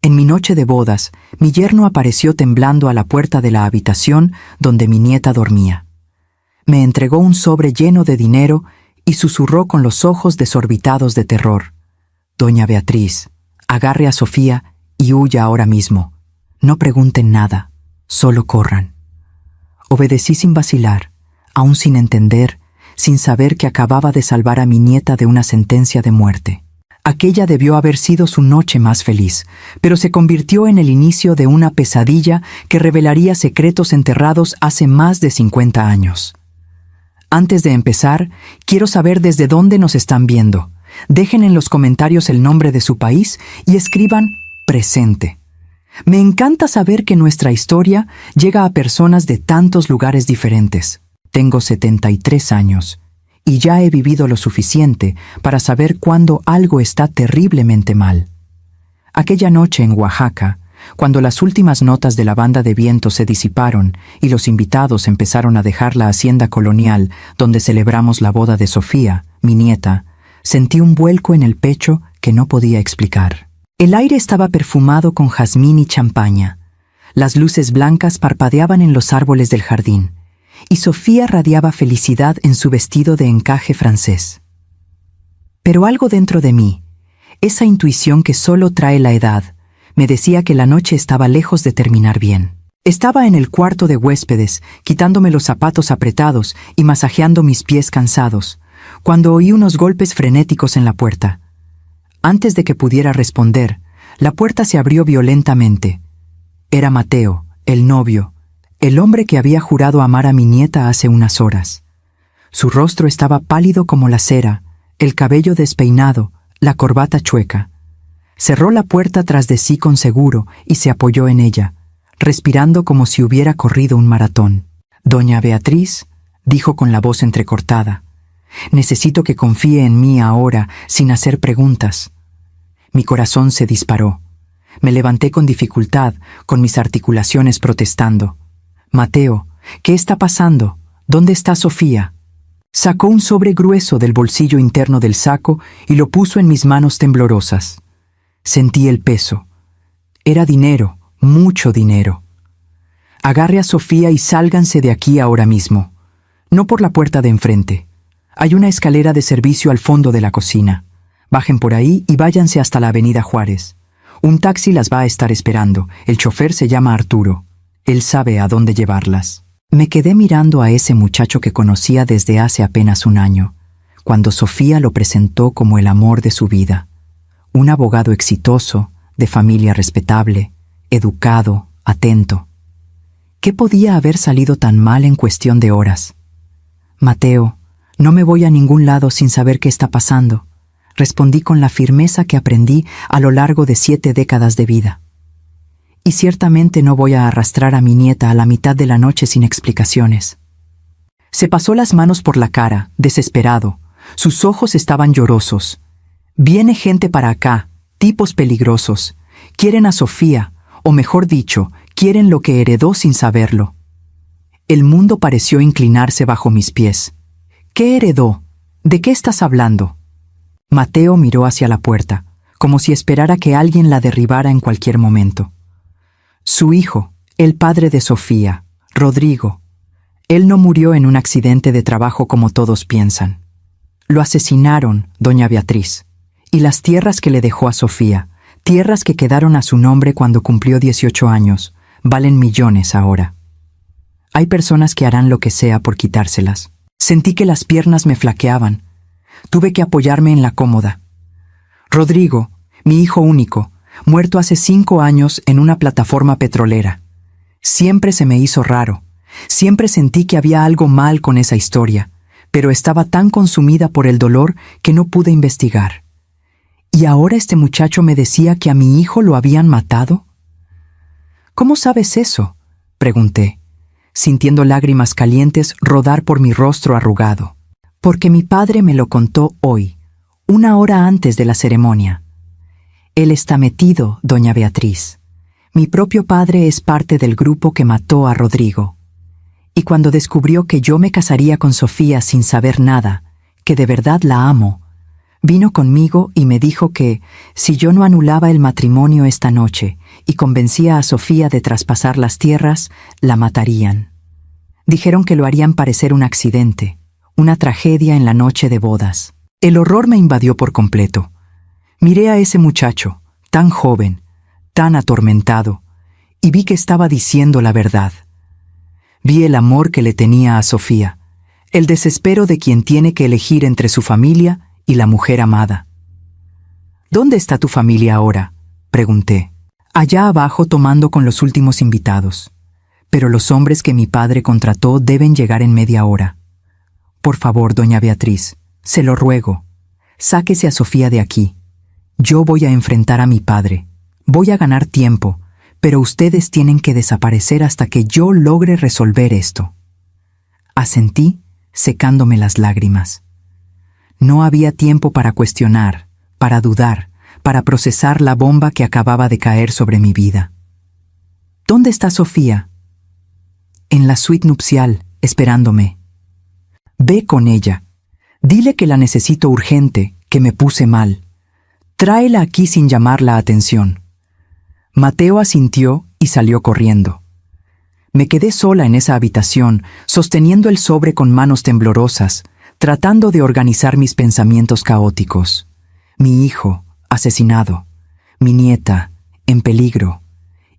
En mi noche de bodas, mi yerno apareció temblando a la puerta de la habitación donde mi nieta dormía. Me entregó un sobre lleno de dinero y susurró con los ojos desorbitados de terror: «Doña Beatriz, agarre a Sofía y huya ahora mismo. No pregunten nada, solo corran». Obedecí sin vacilar, aún sin entender, sin saber que acababa de salvar a mi nieta de una sentencia de muerte. Aquella debió haber sido su noche más feliz, pero se convirtió en el inicio de una pesadilla que revelaría secretos enterrados hace más de 50 años. Antes de empezar, quiero saber desde dónde nos están viendo. Dejen en los comentarios el nombre de su país y escriban «presente». Me encanta saber que nuestra historia llega a personas de tantos lugares diferentes. Tengo 73 años. Y ya he vivido lo suficiente para saber cuándo algo está terriblemente mal. Aquella noche en Oaxaca, cuando las últimas notas de la banda de viento se disiparon y los invitados empezaron a dejar la hacienda colonial donde celebramos la boda de Sofía, mi nieta, sentí un vuelco en el pecho que no podía explicar. El aire estaba perfumado con jazmín y champaña. Las luces blancas parpadeaban en los árboles del jardín, y Sofía radiaba felicidad en su vestido de encaje francés. Pero algo dentro de mí, esa intuición que solo trae la edad, me decía que la noche estaba lejos de terminar bien. Estaba en el cuarto de huéspedes, quitándome los zapatos apretados y masajeando mis pies cansados, cuando oí unos golpes frenéticos en la puerta. Antes de que pudiera responder, la puerta se abrió violentamente. Era Mateo, el novio, el hombre que había jurado amar a mi nieta hace unas horas. Su rostro estaba pálido como la cera, el cabello despeinado, la corbata chueca. Cerró la puerta tras de sí con seguro y se apoyó en ella, respirando como si hubiera corrido un maratón. «Doña Beatriz», dijo con la voz entrecortada, «necesito que confíe en mí ahora, sin hacer preguntas». Mi corazón se disparó. Me levanté con dificultad, con mis articulaciones protestando. «Mateo, ¿qué está pasando? ¿Dónde está Sofía?» Sacó un sobre grueso del bolsillo interno del saco y lo puso en mis manos temblorosas. Sentí el peso. Era dinero, mucho dinero. «Agarre a Sofía y sálganse de aquí ahora mismo. No por la puerta de enfrente. Hay una escalera de servicio al fondo de la cocina. Bajen por ahí y váyanse hasta la avenida Juárez. Un taxi las va a estar esperando. El chofer se llama Arturo. Él sabe a dónde llevarlas». Me quedé mirando a ese muchacho que conocía desde hace apenas un año, cuando Sofía lo presentó como el amor de su vida. Un abogado exitoso, de familia respetable, educado, atento. ¿Qué podía haber salido tan mal en cuestión de horas? «Mateo, no me voy a ningún lado sin saber qué está pasando», respondí con la firmeza que aprendí a lo largo de 7 décadas de vida. «Y ciertamente no voy a arrastrar a mi nieta a la mitad de la noche sin explicaciones». Se pasó las manos por la cara, desesperado. Sus ojos estaban llorosos. «Viene gente para acá, tipos peligrosos. Quieren a Sofía, o mejor dicho, quieren lo que heredó sin saberlo». El mundo pareció inclinarse bajo mis pies. «¿Qué heredó? ¿De qué estás hablando?» Mateo miró hacia la puerta, como si esperara que alguien la derribara en cualquier momento. «Su hijo, el padre de Sofía, Rodrigo. Él no murió en un accidente de trabajo como todos piensan. Lo asesinaron, doña Beatriz. Y las tierras que le dejó a Sofía, tierras que quedaron a su nombre cuando cumplió 18 años, valen millones ahora. Hay personas que harán lo que sea por quitárselas». Sentí que las piernas me flaqueaban. Tuve que apoyarme en la cómoda. «Rodrigo, mi hijo único, muerto hace 5 años en una plataforma petrolera. Siempre se me hizo raro. Siempre sentí que había algo mal con esa historia, pero estaba tan consumida por el dolor que no pude investigar. ¿Y ahora este muchacho me decía que a mi hijo lo habían matado?» «¿Cómo sabes eso?», pregunté, sintiendo lágrimas calientes rodar por mi rostro arrugado. «Porque mi padre me lo contó hoy, 1 hora antes de la ceremonia. Él está metido, doña Beatriz. Mi propio padre es parte del grupo que mató a Rodrigo. Y cuando descubrió que yo me casaría con Sofía sin saber nada, que de verdad la amo, Vino conmigo y me dijo que, si yo no anulaba el matrimonio esta noche y convencía a Sofía de traspasar las tierras, la matarían. Dijeron que lo harían parecer un accidente, una tragedia en la noche de bodas. El horror me invadió por completo. Miré a ese muchacho, tan joven, tan atormentado, y vi que estaba diciendo la verdad. Vi el amor que le tenía a Sofía, el desespero de quien tiene que elegir entre su familia y la mujer amada. ¿Dónde está tu familia ahora?, pregunté. Allá abajo tomando con los últimos invitados. Pero los hombres que mi padre contrató deben llegar en media hora. Por favor, doña Beatriz, se lo ruego, sáquese a Sofía de aquí. Yo voy a enfrentar a mi padre. Voy a ganar tiempo, pero ustedes tienen que desaparecer hasta que yo logre resolver esto. Asentí, secándome las lágrimas. No había tiempo para cuestionar, para dudar, para procesar la bomba que acababa de caer sobre mi vida. ¿Dónde está Sofía? En la suite nupcial, esperándome. Ve con ella. Dile que la necesito urgente, que me puse mal. Tráela aquí sin llamar la atención. Mateo asintió y salió corriendo. Me quedé sola en esa habitación, sosteniendo el sobre con manos temblorosas, tratando de organizar mis pensamientos caóticos. Mi hijo, asesinado. Mi nieta, en peligro.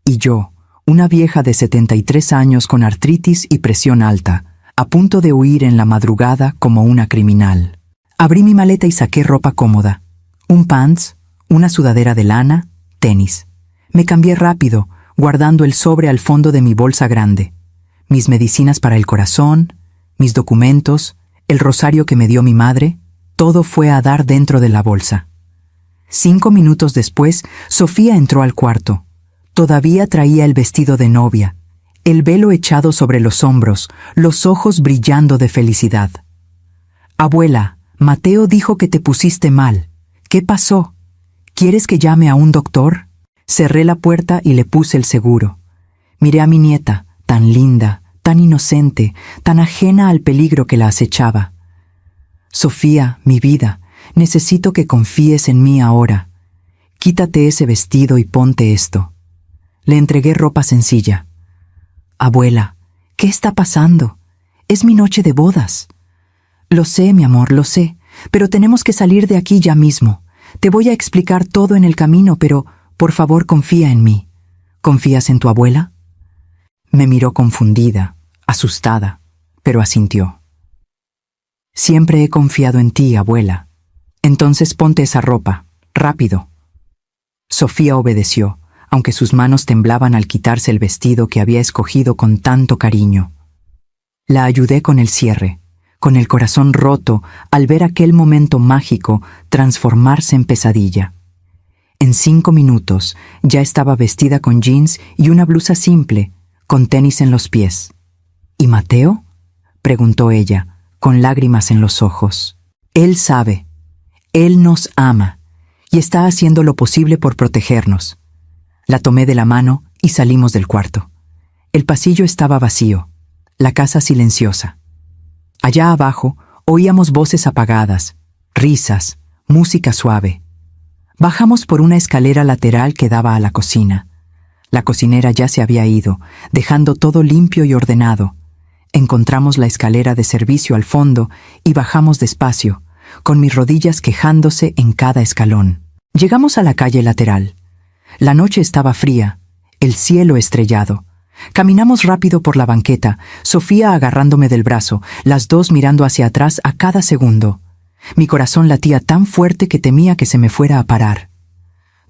Y yo, una vieja de 73 años con artritis y presión alta, a punto de huir en la madrugada como una criminal. Abrí mi maleta y saqué ropa cómoda. Un pants, una sudadera de lana, tenis. Me cambié rápido, guardando el sobre al fondo de mi bolsa grande. Mis medicinas para el corazón, mis documentos, el rosario que me dio mi madre, todo fue a dar dentro de la bolsa. 5 minutos después, Sofía entró al cuarto. Todavía traía el vestido de novia, el velo echado sobre los hombros, los ojos brillando de felicidad. Abuela, Mateo dijo que te pusiste mal. ¿Qué pasó? ¿Quieres que llame a un doctor? Cerré la puerta y le puse el seguro. Miré a mi nieta, tan linda, tan inocente, tan ajena al peligro que la acechaba. Sofía, mi vida, necesito que confíes en mí ahora. Quítate ese vestido y ponte esto. Le entregué ropa sencilla. Abuela, ¿qué está pasando? Es mi noche de bodas. Lo sé, mi amor, lo sé, pero tenemos que salir de aquí ya mismo. Te voy a explicar todo en el camino, pero por favor confía en mí. ¿Confías en tu abuela? Me miró confundida, asustada, pero asintió. Siempre he confiado en ti, abuela. Entonces ponte esa ropa, rápido. Sofía obedeció, aunque sus manos temblaban al quitarse el vestido que había escogido con tanto cariño. La ayudé con el cierre, con el corazón roto al ver aquel momento mágico transformarse en pesadilla. En 5 minutos ya estaba vestida con jeans y una blusa simple, con tenis en los pies. ¿Y Mateo?, preguntó ella, con lágrimas en los ojos. Él sabe, él nos ama y está haciendo lo posible por protegernos. La tomé de la mano y salimos del cuarto. El pasillo estaba vacío, la casa silenciosa. Allá abajo oíamos voces apagadas, risas, música suave. Bajamos por una escalera lateral que daba a la cocina. La cocinera ya se había ido, dejando todo limpio y ordenado. Encontramos la escalera de servicio al fondo y bajamos despacio, con mis rodillas quejándose en cada escalón. Llegamos a la calle lateral. La noche estaba fría, el cielo estrellado. Caminamos rápido por la banqueta, Sofía agarrándome del brazo, las dos mirando hacia atrás a cada segundo. Mi corazón latía tan fuerte que temía que se me fuera a parar.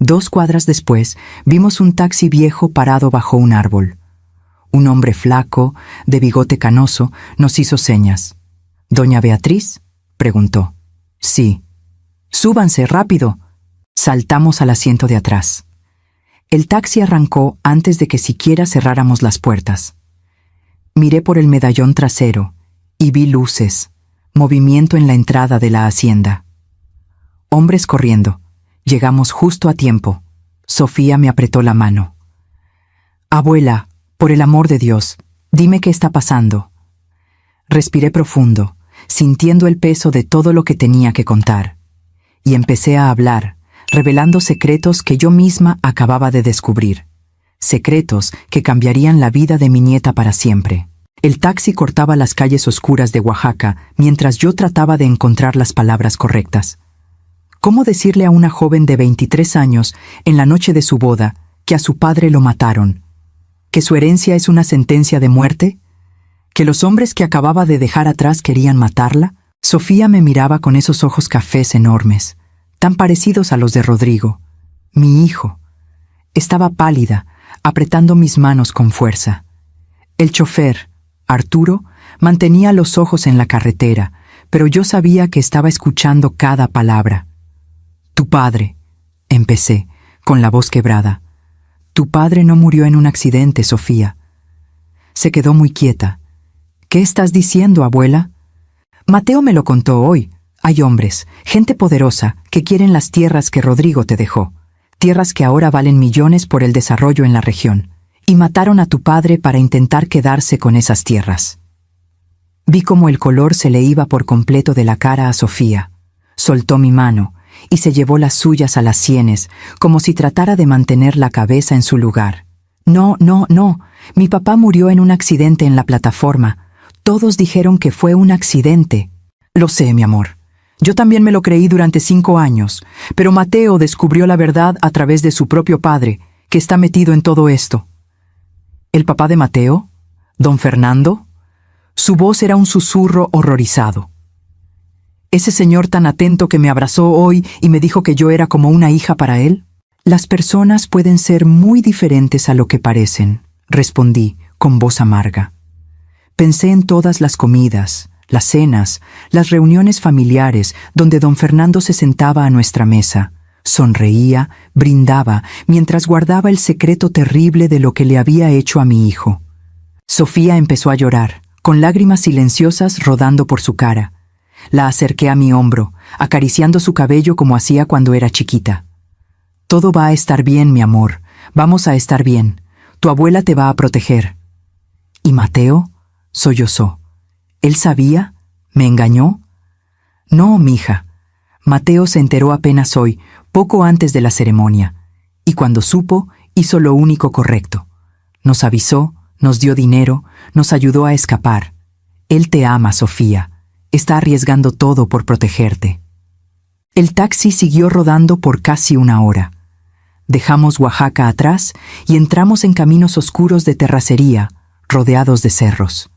2 cuadras después, vimos un taxi viejo parado bajo un árbol. Un hombre flaco, de bigote canoso, nos hizo señas. ¿Doña Beatriz?, preguntó. Sí. Súbanse, rápido. Saltamos al asiento de atrás. El taxi arrancó antes de que siquiera cerráramos las puertas. Miré por el medallón trasero y vi luces, movimiento en la entrada de la hacienda. Hombres corriendo. Llegamos justo a tiempo. Sofía me apretó la mano. Abuela, por el amor de Dios, dime qué está pasando. Respiré profundo, sintiendo el peso de todo lo que tenía que contar. y empecé a hablar, revelando secretos que yo misma acababa de descubrir. Secretos que cambiarían la vida de mi nieta para siempre. El taxi cortaba las calles oscuras de Oaxaca mientras yo trataba de encontrar las palabras correctas. ¿Cómo decirle a una joven de 23 años, en la noche de su boda, que a su padre lo mataron? ¿Que su herencia es una sentencia de muerte? ¿Que los hombres que acababa de dejar atrás querían matarla? Sofía me miraba con esos ojos cafés enormes, tan parecidos a los de Rodrigo, mi hijo. Estaba pálida, apretando mis manos con fuerza. El chofer, Arturo, mantenía los ojos en la carretera, pero yo sabía que estaba escuchando cada palabra. Tu padre, empecé, con la voz quebrada. Tu padre no murió en un accidente, Sofía. Se quedó muy quieta. ¿Qué estás diciendo, abuela? Mateo me lo contó hoy. Hay hombres, gente poderosa, que quieren las tierras que Rodrigo te dejó. Tierras que ahora valen millones por el desarrollo en la región. Y mataron a tu padre para intentar quedarse con esas tierras. Vi cómo el color se le iba por completo de la cara a Sofía. Soltó mi mano y se llevó las suyas a las sienes, como si tratara de mantener la cabeza en su lugar. No. Mi papá murió en un accidente en la plataforma. Todos dijeron que fue un accidente. Lo sé, mi amor. Yo también me lo creí durante 5 años, pero Mateo descubrió la verdad a través de su propio padre, que está metido en todo esto. ¿El papá de Mateo? ¿Don Fernando? Su voz era un susurro horrorizado. ¿Ese señor tan atento que me abrazó hoy y me dijo que yo era como una hija para él? Las personas pueden ser muy diferentes a lo que parecen, respondí con voz amarga. Pensé en todas las comidas, las cenas, las reuniones familiares donde don Fernando se sentaba a nuestra mesa, sonreía, brindaba, mientras guardaba el secreto terrible de lo que le había hecho a mi hijo. Sofía empezó a llorar, con lágrimas silenciosas rodando por su cara. La acerqué a mi hombro, acariciando su cabello como hacía cuando era chiquita. Todo va a estar bien, mi amor. Vamos a estar bien. Tu abuela te va a proteger. ¿Y Mateo? Sollozó. ¿Él sabía? ¿Me engañó? No, mija. Mateo se enteró apenas hoy, poco antes de la ceremonia, y cuando supo, hizo lo único correcto. Nos avisó, nos dio dinero, nos ayudó a escapar. Él te ama, Sofía. Está arriesgando todo por protegerte. El taxi siguió rodando por casi 1 hora. Dejamos Oaxaca atrás y entramos en caminos oscuros de terracería, rodeados de cerros.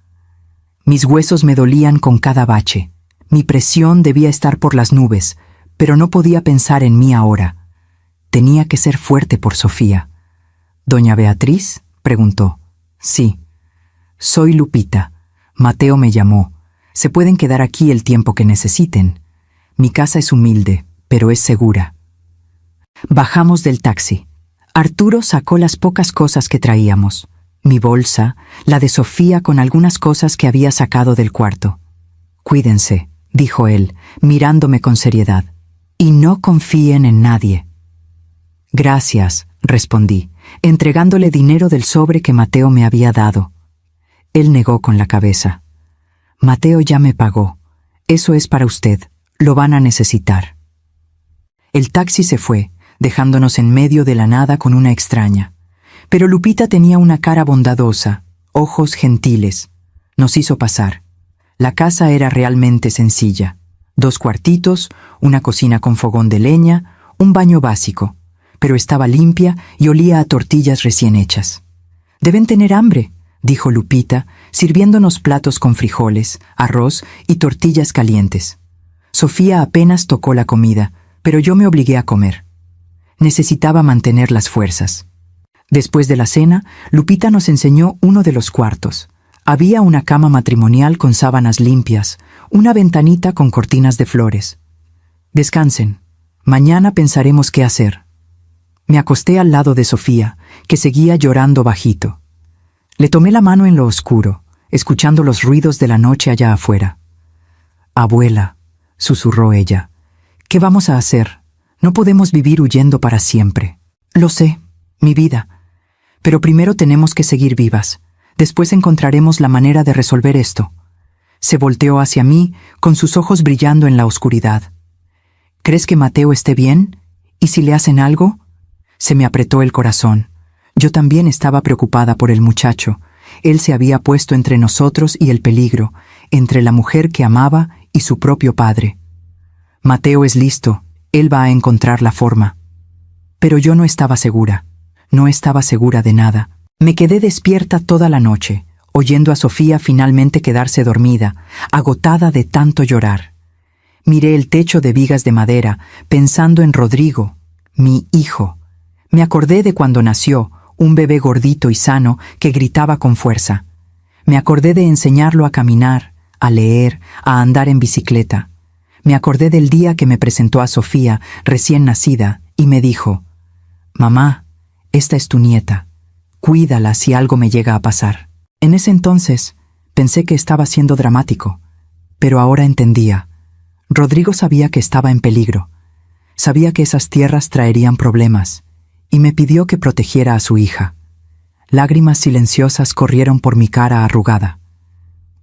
Mis huesos me dolían con cada bache. Mi presión debía estar por las nubes, pero no podía pensar en mí ahora. Tenía que ser fuerte por Sofía. ¿Doña Beatriz?, preguntó. Sí. Soy Lupita. Mateo me llamó. Se pueden quedar aquí el tiempo que necesiten. Mi casa es humilde, pero es segura. Bajamos del taxi. Arturo sacó las pocas cosas que traíamos. Mi bolsa, la de Sofía con algunas cosas que había sacado del cuarto. Cuídense, dijo él, mirándome con seriedad. Y no confíen en nadie. Gracias, respondí, entregándole dinero del sobre que Mateo me había dado. Él negó con la cabeza. Mateo ya me pagó. Eso es para usted. Lo van a necesitar. El taxi se fue, dejándonos en medio de la nada con una extraña. Pero Lupita tenía una cara bondadosa, ojos gentiles. Nos hizo pasar. La casa era realmente sencilla. 2 cuartitos, una cocina con fogón de leña, un baño básico, pero estaba limpia y olía a tortillas recién hechas. «Deben tener hambre», dijo Lupita, sirviéndonos platos con frijoles, arroz y tortillas calientes. Sofía apenas tocó la comida, pero yo me obligué a comer. Necesitaba mantener las fuerzas. Después de la cena, Lupita nos enseñó uno de los cuartos. Había una cama matrimonial con sábanas limpias, una ventanita con cortinas de flores. Descansen. Mañana pensaremos qué hacer. Me acosté al lado de Sofía, que seguía llorando bajito. Le tomé la mano en lo oscuro, escuchando los ruidos de la noche allá afuera. «Abuela», susurró ella, «¿qué vamos a hacer? No podemos vivir huyendo para siempre». «Lo sé, mi vida. Pero primero tenemos que seguir vivas. Después encontraremos la manera de resolver esto». Se volteó hacia mí, con sus ojos brillando en la oscuridad. ¿Crees que Mateo esté bien? ¿Y si le hacen algo? Se me apretó el corazón. Yo también estaba preocupada por el muchacho. Él se había puesto entre nosotros y el peligro, entre la mujer que amaba y su propio padre. Mateo es listo, él va a encontrar la forma. Pero yo no estaba segura de nada. Me quedé despierta toda la noche, oyendo a Sofía finalmente quedarse dormida, agotada de tanto llorar. Miré el techo de vigas de madera, pensando en Rodrigo, mi hijo. Me acordé de cuando nació, un bebé gordito y sano que gritaba con fuerza. Me acordé de enseñarlo a caminar, a leer, a andar en bicicleta. Me acordé del día que me presentó a Sofía, recién nacida, y me dijo: «Mamá, esta es tu nieta. Cuídala si algo me llega a pasar». En ese entonces pensé que estaba siendo dramático, pero ahora entendía. Rodrigo sabía que estaba en peligro. Sabía que esas tierras traerían problemas, y me pidió que protegiera a su hija. Lágrimas silenciosas corrieron por mi cara arrugada.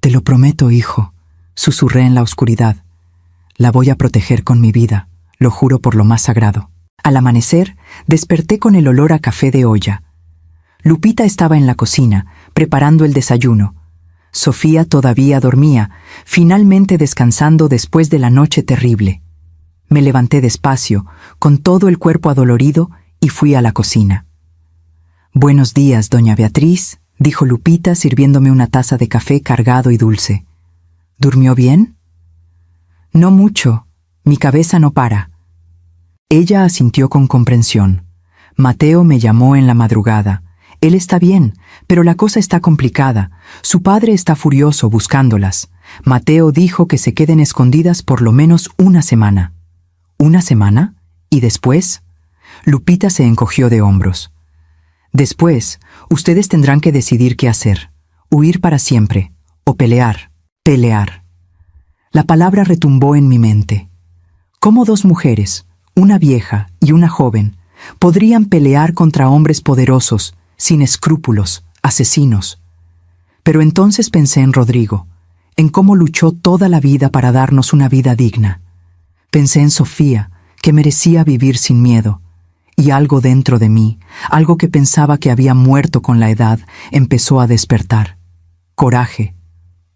«Te lo prometo, hijo», susurré en la oscuridad. «La voy a proteger con mi vida, lo juro por lo más sagrado». Al amanecer, desperté con el olor a café de olla. Lupita estaba en la cocina, preparando el desayuno. Sofía todavía dormía, finalmente descansando después de la noche terrible. Me levanté despacio, con todo el cuerpo adolorido, y fui a la cocina. «Buenos días, doña Beatriz», dijo Lupita sirviéndome una taza de café cargado y dulce. «¿Durmió bien?» «No mucho. Mi cabeza no para». Ella asintió con comprensión. «Mateo me llamó en la madrugada. Él está bien, pero la cosa está complicada. Su padre está furioso buscándolas. Mateo dijo que se queden escondidas por lo menos una semana». «¿Una semana? ¿Y después?» Lupita se encogió de hombros. «Después, ustedes tendrán que decidir qué hacer. Huir para siempre, o pelear. Pelear». La palabra retumbó en mi mente. ¿Cómo dos mujeres, una vieja y una joven, podrían pelear contra hombres poderosos, sin escrúpulos, asesinos? Pero entonces pensé en Rodrigo, en cómo luchó toda la vida para darnos una vida digna. Pensé en Sofía, que merecía vivir sin miedo, y algo dentro de mí, algo que pensaba que había muerto con la edad, empezó a despertar. Coraje,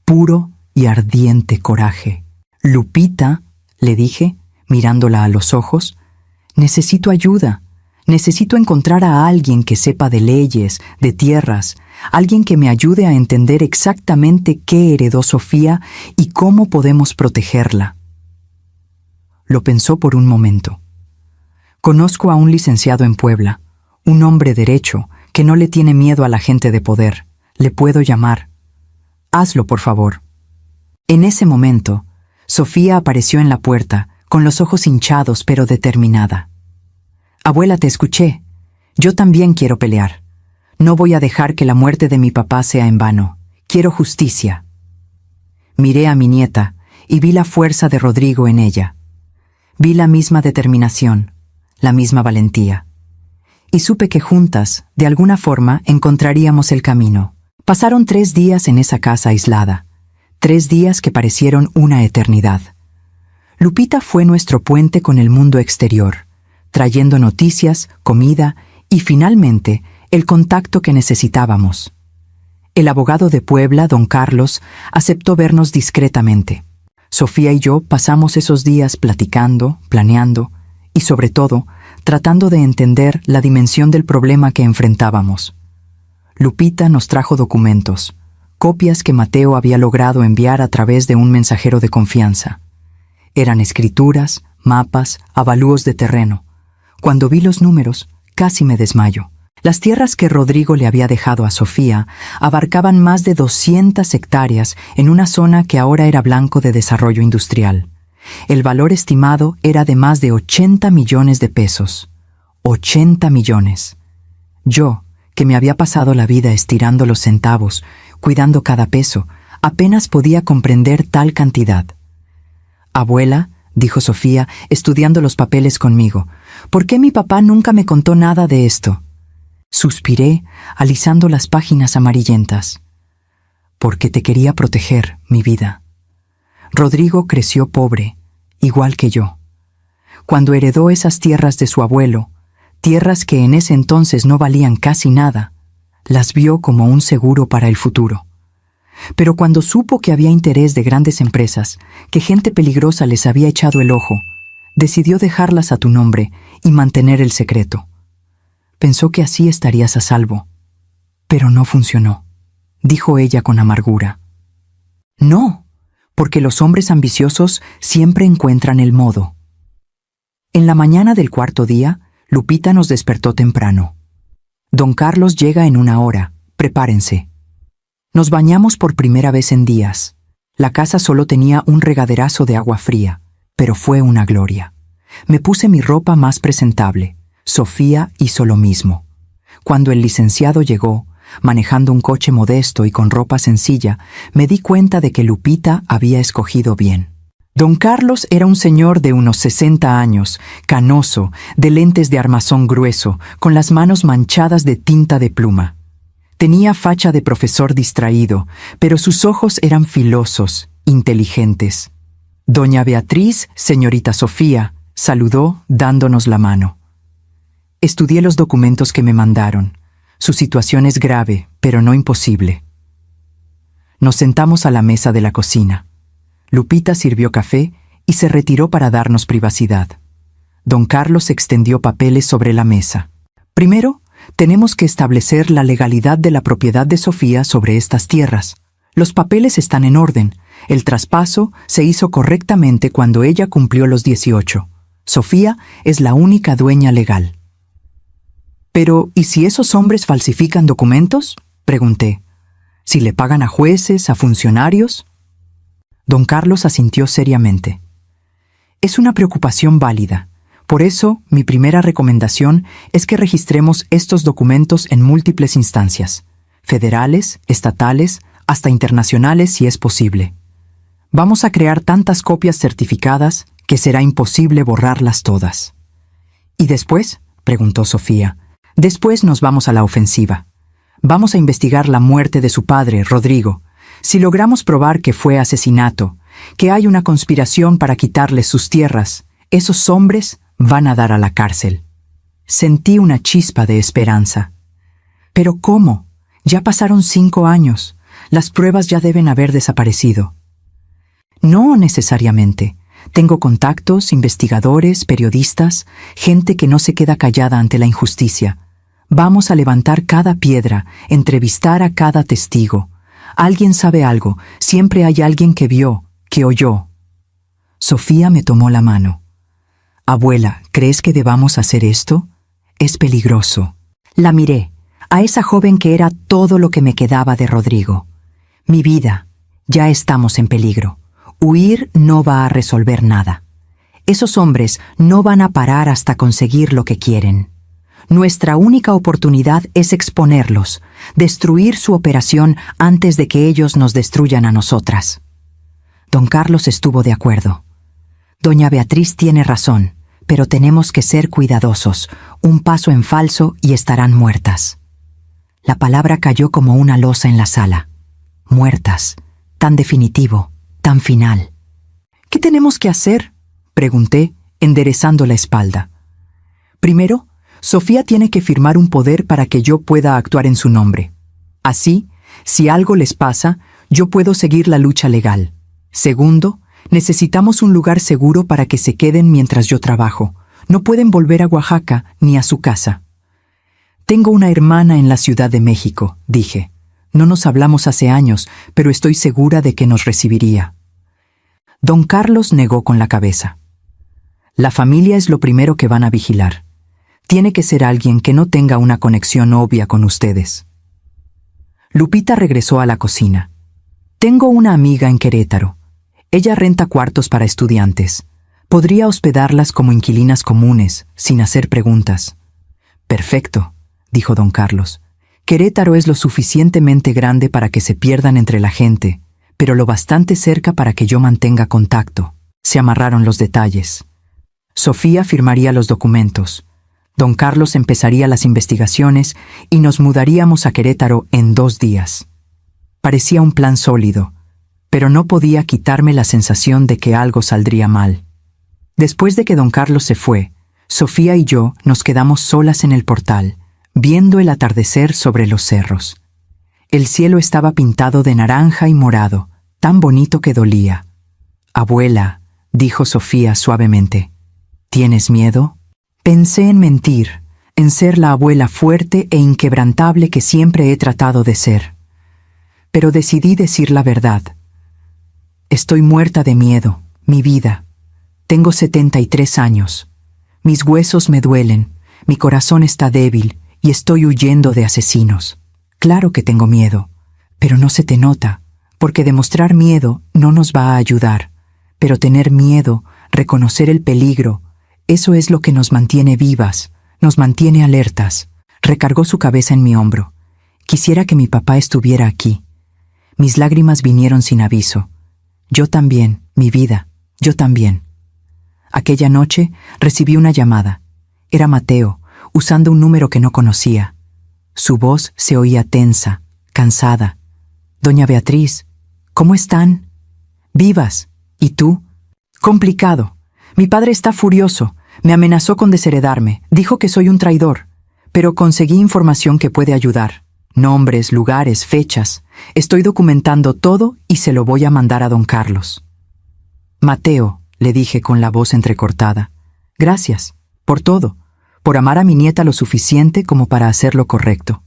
puro y ardiente coraje. «Lupita», le dije, mirándola a los ojos, «necesito ayuda. Necesito encontrar a alguien que sepa de leyes, de tierras, alguien que me ayude a entender exactamente qué heredó Sofía y cómo podemos protegerla». Lo pensó por un momento. «Conozco a un licenciado en Puebla, un hombre derecho que no le tiene miedo a la gente de poder. Le puedo llamar. Hazlo, por favor». En ese momento, Sofía apareció en la puerta, con los ojos hinchados pero determinada. «Abuela, te escuché. Yo también quiero pelear. No voy a dejar que la muerte de mi papá sea en vano. Quiero justicia». Miré a mi nieta y vi la fuerza de Rodrigo en ella. Vi la misma determinación, la misma valentía. Y supe que juntas, de alguna forma, encontraríamos el camino. Pasaron 3 días en esa casa aislada. 3 días que parecieron una eternidad. Lupita fue nuestro puente con el mundo exterior, trayendo noticias, comida y, finalmente, el contacto que necesitábamos. El abogado de Puebla, don Carlos, aceptó vernos discretamente. Sofía y yo pasamos esos días platicando, planeando y, sobre todo, tratando de entender la dimensión del problema que enfrentábamos. Lupita nos trajo documentos, copias que Mateo había logrado enviar a través de un mensajero de confianza. Eran escrituras, mapas, avalúos de terreno. Cuando vi los números, casi me desmayo. Las tierras que Rodrigo le había dejado a Sofía abarcaban más de 200 hectáreas en una zona que ahora era blanco de desarrollo industrial. El valor estimado era de más de 80 millones de pesos. 80 millones. Yo, que me había pasado la vida estirando los centavos, cuidando cada peso, apenas podía comprender tal cantidad. «Abuela», dijo Sofía, estudiando los papeles conmigo, «¿por qué mi papá nunca me contó nada de esto?» Suspiré, alisando las páginas amarillentas. «Porque te quería proteger, mi vida. Rodrigo creció pobre, igual que yo. cuando heredó esas tierras de su abuelo, tierras que en ese entonces no valían casi nada, las vio como un seguro para el futuro. Pero cuando supo que había interés de grandes empresas, que gente peligrosa les había echado el ojo, decidió dejarlas a tu nombre y mantener el secreto. Pensó que así estarías a salvo. Pero no funcionó, dijo ella con amargura. No, porque los hombres ambiciosos siempre encuentran el modo. En la mañana del cuarto día, Lupita nos despertó temprano. Don Carlos llega en 1 hora, prepárense. Nos bañamos por primera vez en días. La casa solo tenía un regaderazo de agua fría, pero fue una gloria. Me puse mi ropa más presentable. Sofía hizo lo mismo. Cuando el licenciado llegó, manejando un coche modesto y con ropa sencilla, me di cuenta de que Lupita había escogido bien. Don Carlos era un señor de unos 60 años, canoso, de lentes de armazón grueso, con las manos manchadas de tinta de pluma. Tenía facha de profesor distraído, pero sus ojos eran filosos, inteligentes. Doña Beatriz, señorita Sofía, saludó dándonos la mano. Estudié los documentos que me mandaron. Su situación es grave, pero no imposible. Nos sentamos a la mesa de la cocina. Lupita sirvió café y se retiró para darnos privacidad. Don Carlos extendió papeles sobre la mesa. Primero, tenemos que establecer la legalidad de la propiedad de Sofía sobre estas tierras. Los papeles están en orden. El traspaso se hizo correctamente cuando ella cumplió los 18. Sofía es la única dueña legal. Pero, ¿y si esos hombres falsifican documentos?, pregunté. ¿Si le pagan a jueces, a funcionarios? Don Carlos asintió seriamente. Es una preocupación válida. Por eso, mi primera recomendación es que registremos estos documentos en múltiples instancias, federales, estatales, hasta internacionales si es posible. Vamos a crear tantas copias certificadas que será imposible borrarlas todas. ¿Y después?, preguntó Sofía. Después nos vamos a la ofensiva. Vamos a investigar la muerte de su padre, Rodrigo. Si logramos probar que fue asesinato, que hay una conspiración para quitarles sus tierras, esos hombres van a dar a la cárcel. Sentí una chispa de esperanza. ¿Pero cómo? Ya pasaron 5 años. Las pruebas ya deben haber desaparecido. No necesariamente. Tengo contactos, investigadores, periodistas, gente que no se queda callada ante la injusticia. Vamos a levantar cada piedra, entrevistar a cada testigo. Alguien sabe algo, siempre hay alguien que vio, que oyó. Sofía me tomó la mano. Abuela, ¿crees que debamos hacer esto? Es peligroso. La miré, a esa joven que era todo lo que me quedaba de Rodrigo. Mi vida, ya estamos en peligro. Huir no va a resolver nada. Esos hombres no van a parar hasta conseguir lo que quieren. Nuestra única oportunidad es exponerlos, destruir su operación antes de que ellos nos destruyan a nosotras. Don Carlos estuvo de acuerdo. Doña Beatriz tiene razón, pero tenemos que ser cuidadosos. Un paso en falso y estarán muertas. La palabra cayó como una losa en la sala. Muertas. Tan definitivo, tan final. ¿Qué tenemos que hacer?, pregunté, enderezando la espalda. Primero, Sofía tiene que firmar un poder para que yo pueda actuar en su nombre. Así, si algo les pasa, yo puedo seguir la lucha legal. Segundo, necesitamos un lugar seguro para que se queden mientras yo trabajo. No pueden volver a Oaxaca ni a su casa. Tengo una hermana en la Ciudad de México, dije. No nos hablamos hace años, pero estoy segura de que nos recibiría. Don Carlos negó con la cabeza. La familia es lo primero que van a vigilar. Tiene que ser alguien que no tenga una conexión obvia con ustedes. Lupita regresó a la cocina. Tengo una amiga en Querétaro. Ella renta cuartos para estudiantes. Podría hospedarlas como inquilinas comunes, sin hacer preguntas. Perfecto, dijo don Carlos. Querétaro es lo suficientemente grande para que se pierdan entre la gente, pero lo bastante cerca para que yo mantenga contacto. Se amarraron los detalles. Sofía firmaría los documentos. Don Carlos empezaría las investigaciones y nos mudaríamos a Querétaro en 2 días. Parecía un plan sólido, pero no podía quitarme la sensación de que algo saldría mal. Después de que don Carlos se fue, Sofía y yo nos quedamos solas en el portal, viendo el atardecer sobre los cerros. El cielo estaba pintado de naranja y morado, tan bonito que dolía. «Abuela», dijo Sofía suavemente, «¿tienes miedo?» Pensé en mentir, en ser la abuela fuerte e inquebrantable que siempre he tratado de ser. Pero decidí decir la verdad. Estoy muerta de miedo, mi vida. Tengo 73 años. Mis huesos me duelen, mi corazón está débil y estoy huyendo de asesinos. Claro que tengo miedo, pero no se te nota, porque demostrar miedo no nos va a ayudar. Pero tener miedo, reconocer el peligro, eso es lo que nos mantiene vivas, nos mantiene alertas. Recargó su cabeza en mi hombro. Quisiera que mi papá estuviera aquí. Mis lágrimas vinieron sin aviso. Yo también, mi vida, yo también. Aquella noche recibí una llamada. Era Mateo, usando un número que no conocía. Su voz se oía tensa, cansada. «Doña Beatriz, ¿cómo están?» «Vivas. ¿Y tú?» «Complicado. Mi padre está furioso. Me amenazó con desheredarme. Dijo que soy un traidor. Pero conseguí información que puede ayudar. Nombres, lugares, fechas. Estoy documentando todo y se lo voy a mandar a don Carlos». «Mateo», le dije con la voz entrecortada, «gracias, por todo, por amar a mi nieta lo suficiente como para hacer lo correcto».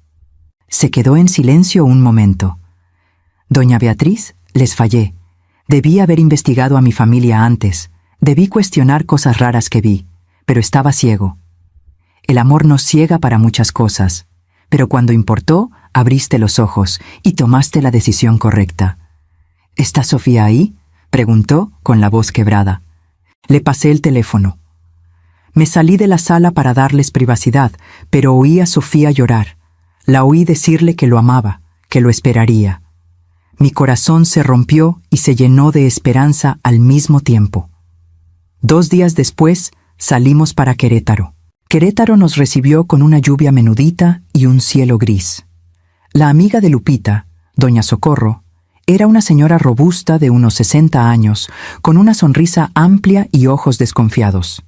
Se quedó en silencio un momento. «Doña Beatriz, les fallé. Debí haber investigado a mi familia antes. Debí cuestionar cosas raras que vi, pero estaba ciego. El amor nos ciega para muchas cosas, pero cuando importó, abriste los ojos y tomaste la decisión correcta». «¿Está Sofía ahí?», preguntó con la voz quebrada. Le pasé el teléfono. Me salí de la sala para darles privacidad, pero oí a Sofía llorar. La oí decirle que lo amaba, que lo esperaría. Mi corazón se rompió y se llenó de esperanza al mismo tiempo. 2 días después, salimos para Querétaro. Querétaro nos recibió con una lluvia menudita y un cielo gris. La amiga de Lupita, doña Socorro, era una señora robusta de unos 60 años, con una sonrisa amplia y ojos desconfiados.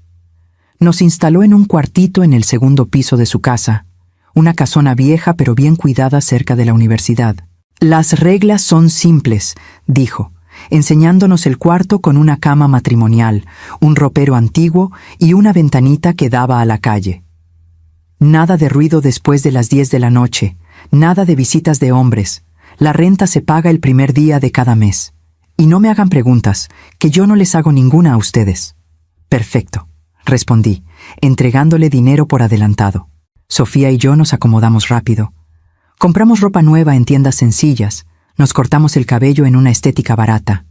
Nos instaló en un cuartito en el segundo piso de su casa, una casona vieja pero bien cuidada cerca de la universidad. «Las reglas son simples», dijo, enseñándonos el cuarto con una cama matrimonial, un ropero antiguo y una ventanita que daba a la calle. «Nada de ruido después de las 10 de la noche, nada de visitas de hombres. La renta se paga el primer día de cada mes. Y no me hagan preguntas, que yo no les hago ninguna a ustedes». «Perfecto», respondí, entregándole dinero por adelantado. Sofía y yo nos acomodamos rápido. Compramos ropa nueva en tiendas sencillas, nos cortamos el cabello en una estética barata.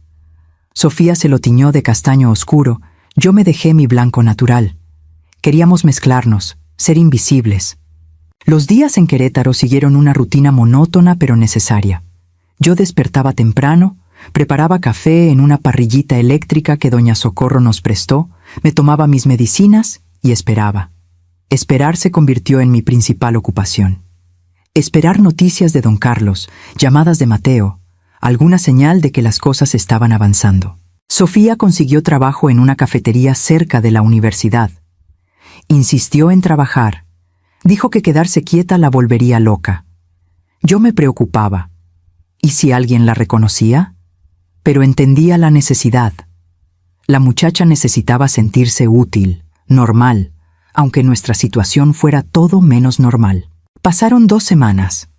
Sofía se lo tiñó de castaño oscuro, yo me dejé mi blanco natural. Queríamos mezclarnos, ser invisibles. Los días en Querétaro siguieron una rutina monótona pero necesaria. Yo despertaba temprano, preparaba café en una parrillita eléctrica que doña Socorro nos prestó, me tomaba mis medicinas y esperaba. Esperar se convirtió en mi principal ocupación. Esperar noticias de don Carlos, llamadas de Mateo, alguna señal de que las cosas estaban avanzando. Sofía consiguió trabajo en una cafetería cerca de la universidad. Insistió en trabajar. Dijo que quedarse quieta la volvería loca. Yo me preocupaba. ¿Y si alguien la reconocía? Pero entendía la necesidad. La muchacha necesitaba sentirse útil, normal, aunque nuestra situación fuera todo menos normal. Pasaron 2 semanas,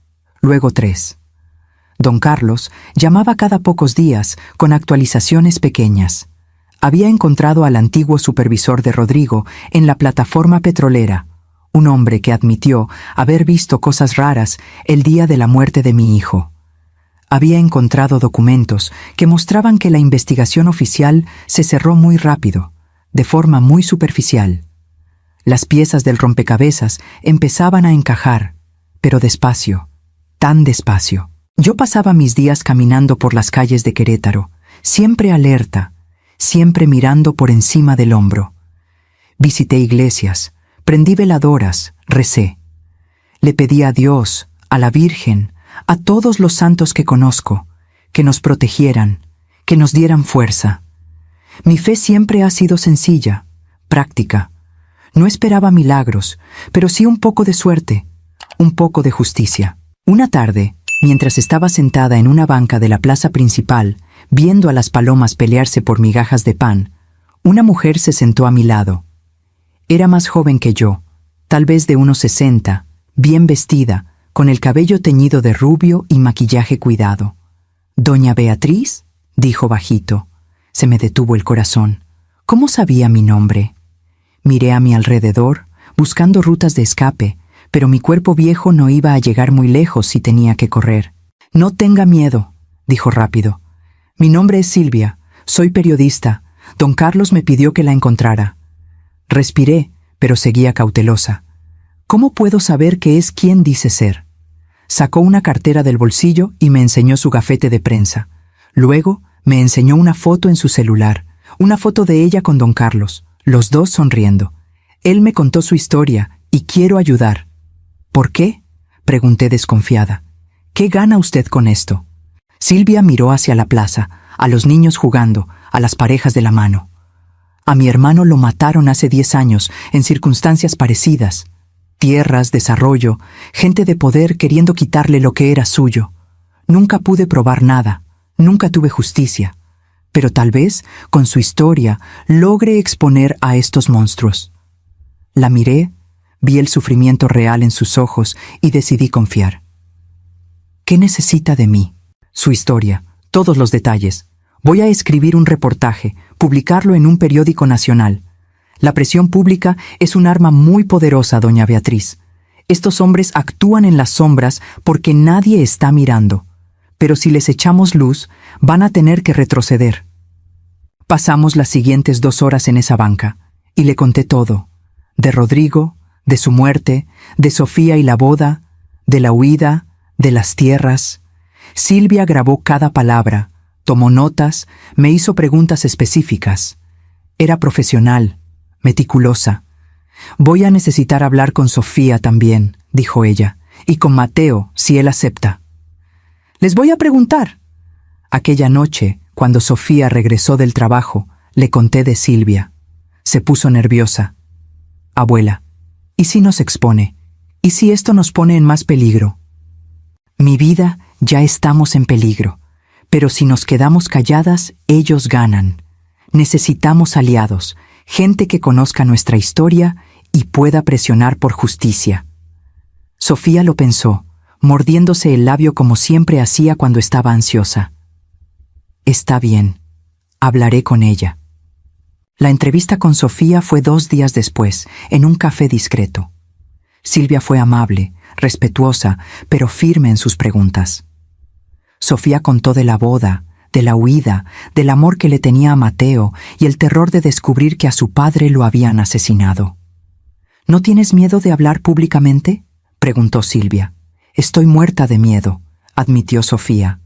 luego 3. Don Carlos llamaba cada pocos días con actualizaciones pequeñas. Había encontrado al antiguo supervisor de Rodrigo en la plataforma petrolera, un hombre que admitió haber visto cosas raras el día de la muerte de mi hijo. Había encontrado documentos que mostraban que la investigación oficial se cerró muy rápido, de forma muy superficial. Las piezas del rompecabezas empezaban a encajar, pero despacio, tan despacio. Yo pasaba mis días caminando por las calles de Querétaro, siempre alerta, siempre mirando por encima del hombro. Visité iglesias, prendí veladoras, recé. Le pedí a Dios, a la Virgen, a todos los santos que conozco, que nos protegieran, que nos dieran fuerza. Mi fe siempre ha sido sencilla, práctica. No esperaba milagros, pero sí un poco de suerte, un poco de justicia. Una tarde, mientras estaba sentada en una banca de la plaza principal, viendo a las palomas pelearse por migajas de pan, una mujer se sentó a mi lado. Era más joven que yo, tal vez de unos 60, bien vestida, con el cabello teñido de rubio y maquillaje cuidado. «¿Doña Beatriz?», dijo bajito. Se me detuvo el corazón. ¿Cómo sabía mi nombre? Miré a mi alrededor, buscando rutas de escape, pero mi cuerpo viejo no iba a llegar muy lejos si tenía que correr. «No tenga miedo», dijo rápido. «Mi nombre es Silvia, soy periodista. Don Carlos me pidió que la encontrara». Respiré, pero seguía cautelosa. «¿Cómo puedo saber qué es quien dice ser?». Sacó una cartera del bolsillo y me enseñó su gafete de prensa. Luego me enseñó una foto en su celular, una foto de ella con don Carlos, los dos sonriendo. Él me contó su historia y quiero ayudar. «¿Por qué?», pregunté desconfiada. «¿Qué gana usted con esto?». Silvia miró hacia la plaza, a los niños jugando, a las parejas de la mano. «A mi hermano lo mataron hace 10 años, en circunstancias parecidas. Tierras, desarrollo, gente de poder queriendo quitarle lo que era suyo. Nunca pude probar nada, nunca tuve justicia. Pero tal vez, con su historia, logre exponer a estos monstruos». La miré, vi el sufrimiento real en sus ojos y decidí confiar. «¿Qué necesita de mí?». «Su historia, todos los detalles. Voy a escribir un reportaje, publicarlo en un periódico nacional. La presión pública es un arma muy poderosa, doña Beatriz. Estos hombres actúan en las sombras porque nadie está mirando. Pero si les echamos luz, van a tener que retroceder». Pasamos las siguientes 2 horas en esa banca, y le conté todo. De Rodrigo, de su muerte, de Sofía y la boda, de la huida, de las tierras. Silvia grabó cada palabra, tomó notas, me hizo preguntas específicas. Era profesional, meticulosa. «Voy a necesitar hablar con Sofía también», dijo ella, «y con Mateo, si él acepta». «Les voy a preguntar». Aquella noche, cuando Sofía regresó del trabajo, le conté de Silvia. Se puso nerviosa. «Abuela, ¿y si nos expone? ¿Y si esto nos pone en más peligro?». «Mi vida, ya estamos en peligro, pero si nos quedamos calladas, ellos ganan. Necesitamos aliados, gente que conozca nuestra historia y pueda presionar por justicia». Sofía lo pensó, mordiéndose el labio como siempre hacía cuando estaba ansiosa. «Está bien, hablaré con ella». La entrevista con Sofía fue 2 días después, en un café discreto. Silvia fue amable, respetuosa, pero firme en sus preguntas. Sofía contó de la boda, de la huida, del amor que le tenía a Mateo y el terror de descubrir que a su padre lo habían asesinado. «¿No tienes miedo de hablar públicamente?», preguntó Silvia. «Estoy muerta de miedo», admitió Sofía.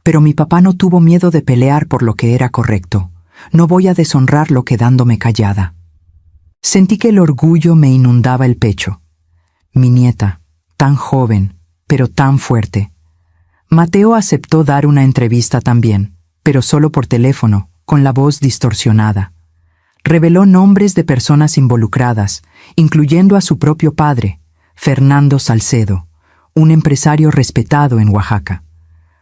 «Pero mi papá no tuvo miedo de pelear por lo que era correcto. No voy a deshonrarlo quedándome callada». Sentí que el orgullo me inundaba el pecho. Mi nieta, tan joven, pero tan fuerte. Mateo aceptó dar una entrevista también, pero solo por teléfono, con la voz distorsionada. Reveló nombres de personas involucradas, incluyendo a su propio padre, Fernando Salcedo, un empresario respetado en Oaxaca.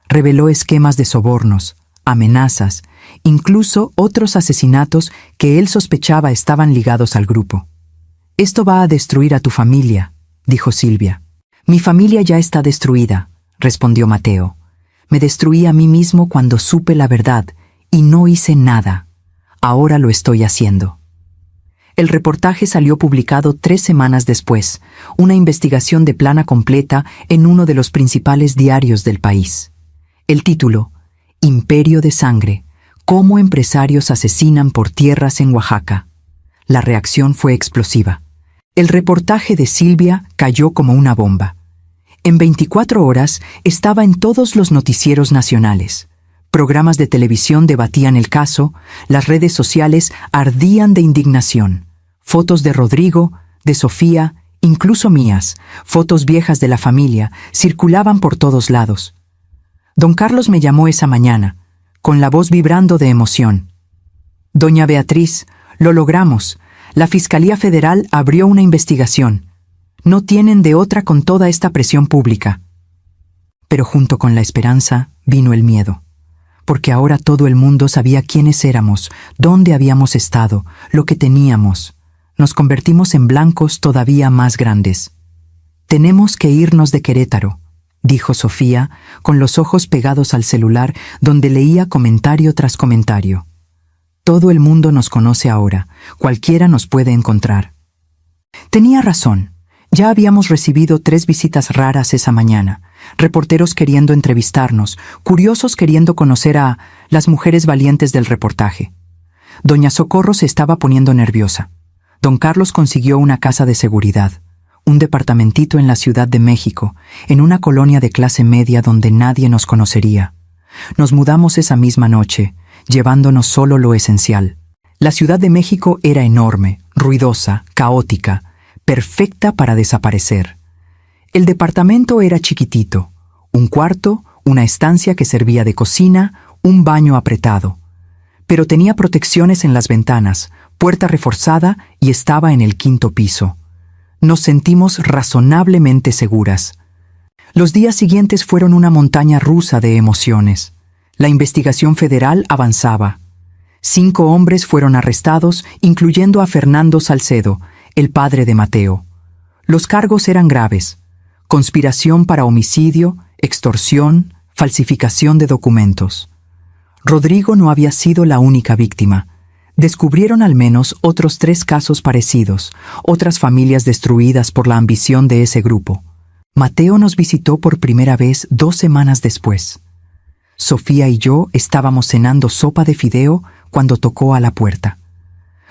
Reveló esquemas de sobornos, amenazas, incluso otros asesinatos que él sospechaba estaban ligados al grupo. «Esto va a destruir a tu familia», dijo Silvia. «Mi familia ya está destruida», respondió Mateo. «Me destruí a mí mismo cuando supe la verdad y no hice nada. Ahora lo estoy haciendo». El reportaje salió publicado 3 semanas después, una investigación de plana completa en uno de los principales diarios del país. El título: «Imperio de sangre. Cómo empresarios asesinan por tierras en Oaxaca». La reacción fue explosiva. El reportaje de Silvia cayó como una bomba. En 24 horas estaba en todos los noticieros nacionales. Programas de televisión debatían el caso, las redes sociales ardían de indignación. Fotos de Rodrigo, de Sofía, incluso mías, fotos viejas de la familia, circulaban por todos lados. Don Carlos me llamó esa mañana, con la voz vibrando de emoción. Doña Beatriz, lo logramos. La Fiscalía Federal abrió una investigación. No tienen de otra con toda esta presión pública. Pero junto con la esperanza vino el miedo, porque ahora todo el mundo sabía quiénes éramos, dónde habíamos estado, lo que teníamos. Nos convertimos en blancos todavía más grandes. Tenemos que irnos de Querétaro, dijo Sofía, con los ojos pegados al celular donde leía comentario tras comentario. Todo el mundo nos conoce ahora, cualquiera nos puede encontrar. Tenía razón. Ya habíamos recibido 3 visitas raras esa mañana, reporteros queriendo entrevistarnos, curiosos queriendo conocer a las mujeres valientes del reportaje. Doña Socorro se estaba poniendo nerviosa. Don Carlos consiguió una casa de seguridad, un departamentito en la Ciudad de México, en una colonia de clase media donde nadie nos conocería. Nos mudamos esa misma noche, llevándonos solo lo esencial. La Ciudad de México era enorme, ruidosa, caótica, perfecta para desaparecer. El departamento era chiquitito, un cuarto, una estancia que servía de cocina, un baño apretado. Pero tenía protecciones en las ventanas, puerta reforzada y estaba en el 5º piso. Nos sentimos razonablemente seguras. Los días siguientes fueron una montaña rusa de emociones. La investigación federal avanzaba. 5 hombres fueron arrestados, incluyendo a Fernando Salcedo, el padre de Mateo. Los cargos eran graves: conspiración para homicidio, extorsión, falsificación de documentos. Rodrigo no había sido la única víctima. Descubrieron al menos otros 3 casos parecidos, otras familias destruidas por la ambición de ese grupo. Mateo nos visitó por primera vez 2 semanas después. Sofía y yo estábamos cenando sopa de fideo cuando tocó a la puerta.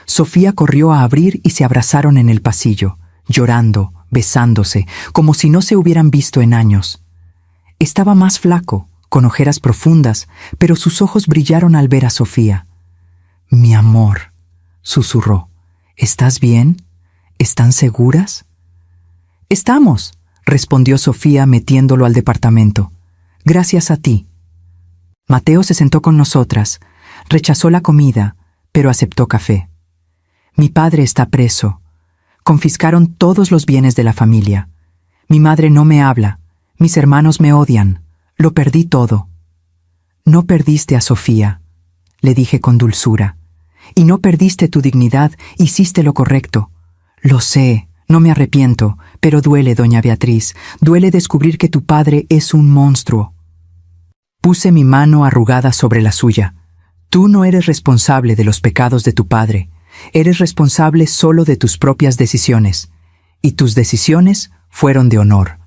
Sofía corrió a abrir y se abrazaron en el pasillo, llorando, besándose, como si no se hubieran visto en años. Estaba más flaco, con ojeras profundas, pero sus ojos brillaron al ver a Sofía. «Mi amor», susurró, «¿estás bien? ¿Están seguras?» «Estamos», respondió Sofía metiéndolo al departamento. «Gracias a ti». Mateo se sentó con nosotras, rechazó la comida, pero aceptó café. «Mi padre está preso. Confiscaron todos los bienes de la familia. Mi madre no me habla. Mis hermanos me odian. Lo perdí todo». «No perdiste a Sofía», le dije con dulzura. «Y no perdiste tu dignidad, hiciste lo correcto». «Lo sé, no me arrepiento, pero duele, doña Beatriz, duele descubrir que tu padre es un monstruo». Puse mi mano arrugada sobre la suya. «Tú no eres responsable de los pecados de tu padre. Eres responsable solo de tus propias decisiones. Y tus decisiones fueron de honor».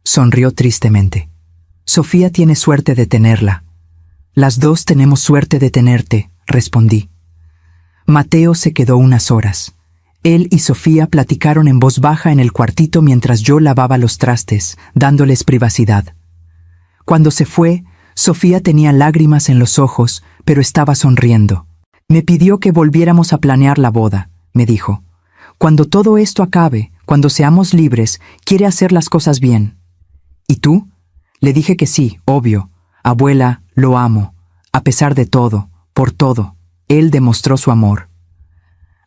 Sonrió tristemente. «Sofía tiene suerte de tenerla». «Las dos tenemos suerte de tenerte», respondí. Mateo se quedó unas horas. Él y Sofía platicaron en voz baja en el cuartito mientras yo lavaba los trastes, dándoles privacidad. Cuando se fue, Sofía tenía lágrimas en los ojos, pero estaba sonriendo. «Me pidió que volviéramos a planear la boda», me dijo. «Cuando todo esto acabe, cuando seamos libres, quiere hacer las cosas bien». «¿Y tú?» Le dije que sí, obvio. «Abuela, lo amo. A pesar de todo, por todo, él demostró su amor».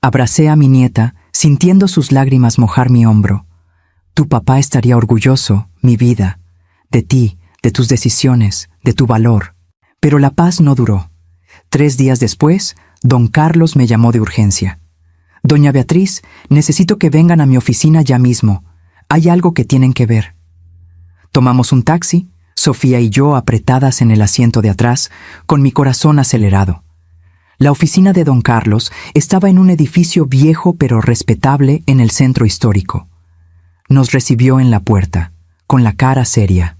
Abracé a mi nieta, sintiendo sus lágrimas mojar mi hombro. «Tu papá estaría orgulloso, mi vida, de ti, de tus decisiones, de tu valor». Pero la paz no duró. 3 días después, don Carlos me llamó de urgencia. «Doña Beatriz, necesito que vengan a mi oficina ya mismo. Hay algo que tienen que ver». Tomamos un taxi, Sofía y yo apretadas en el asiento de atrás, con mi corazón acelerado. La oficina de don Carlos estaba en un edificio viejo pero respetable en el centro histórico. Nos recibió en la puerta, con la cara seria.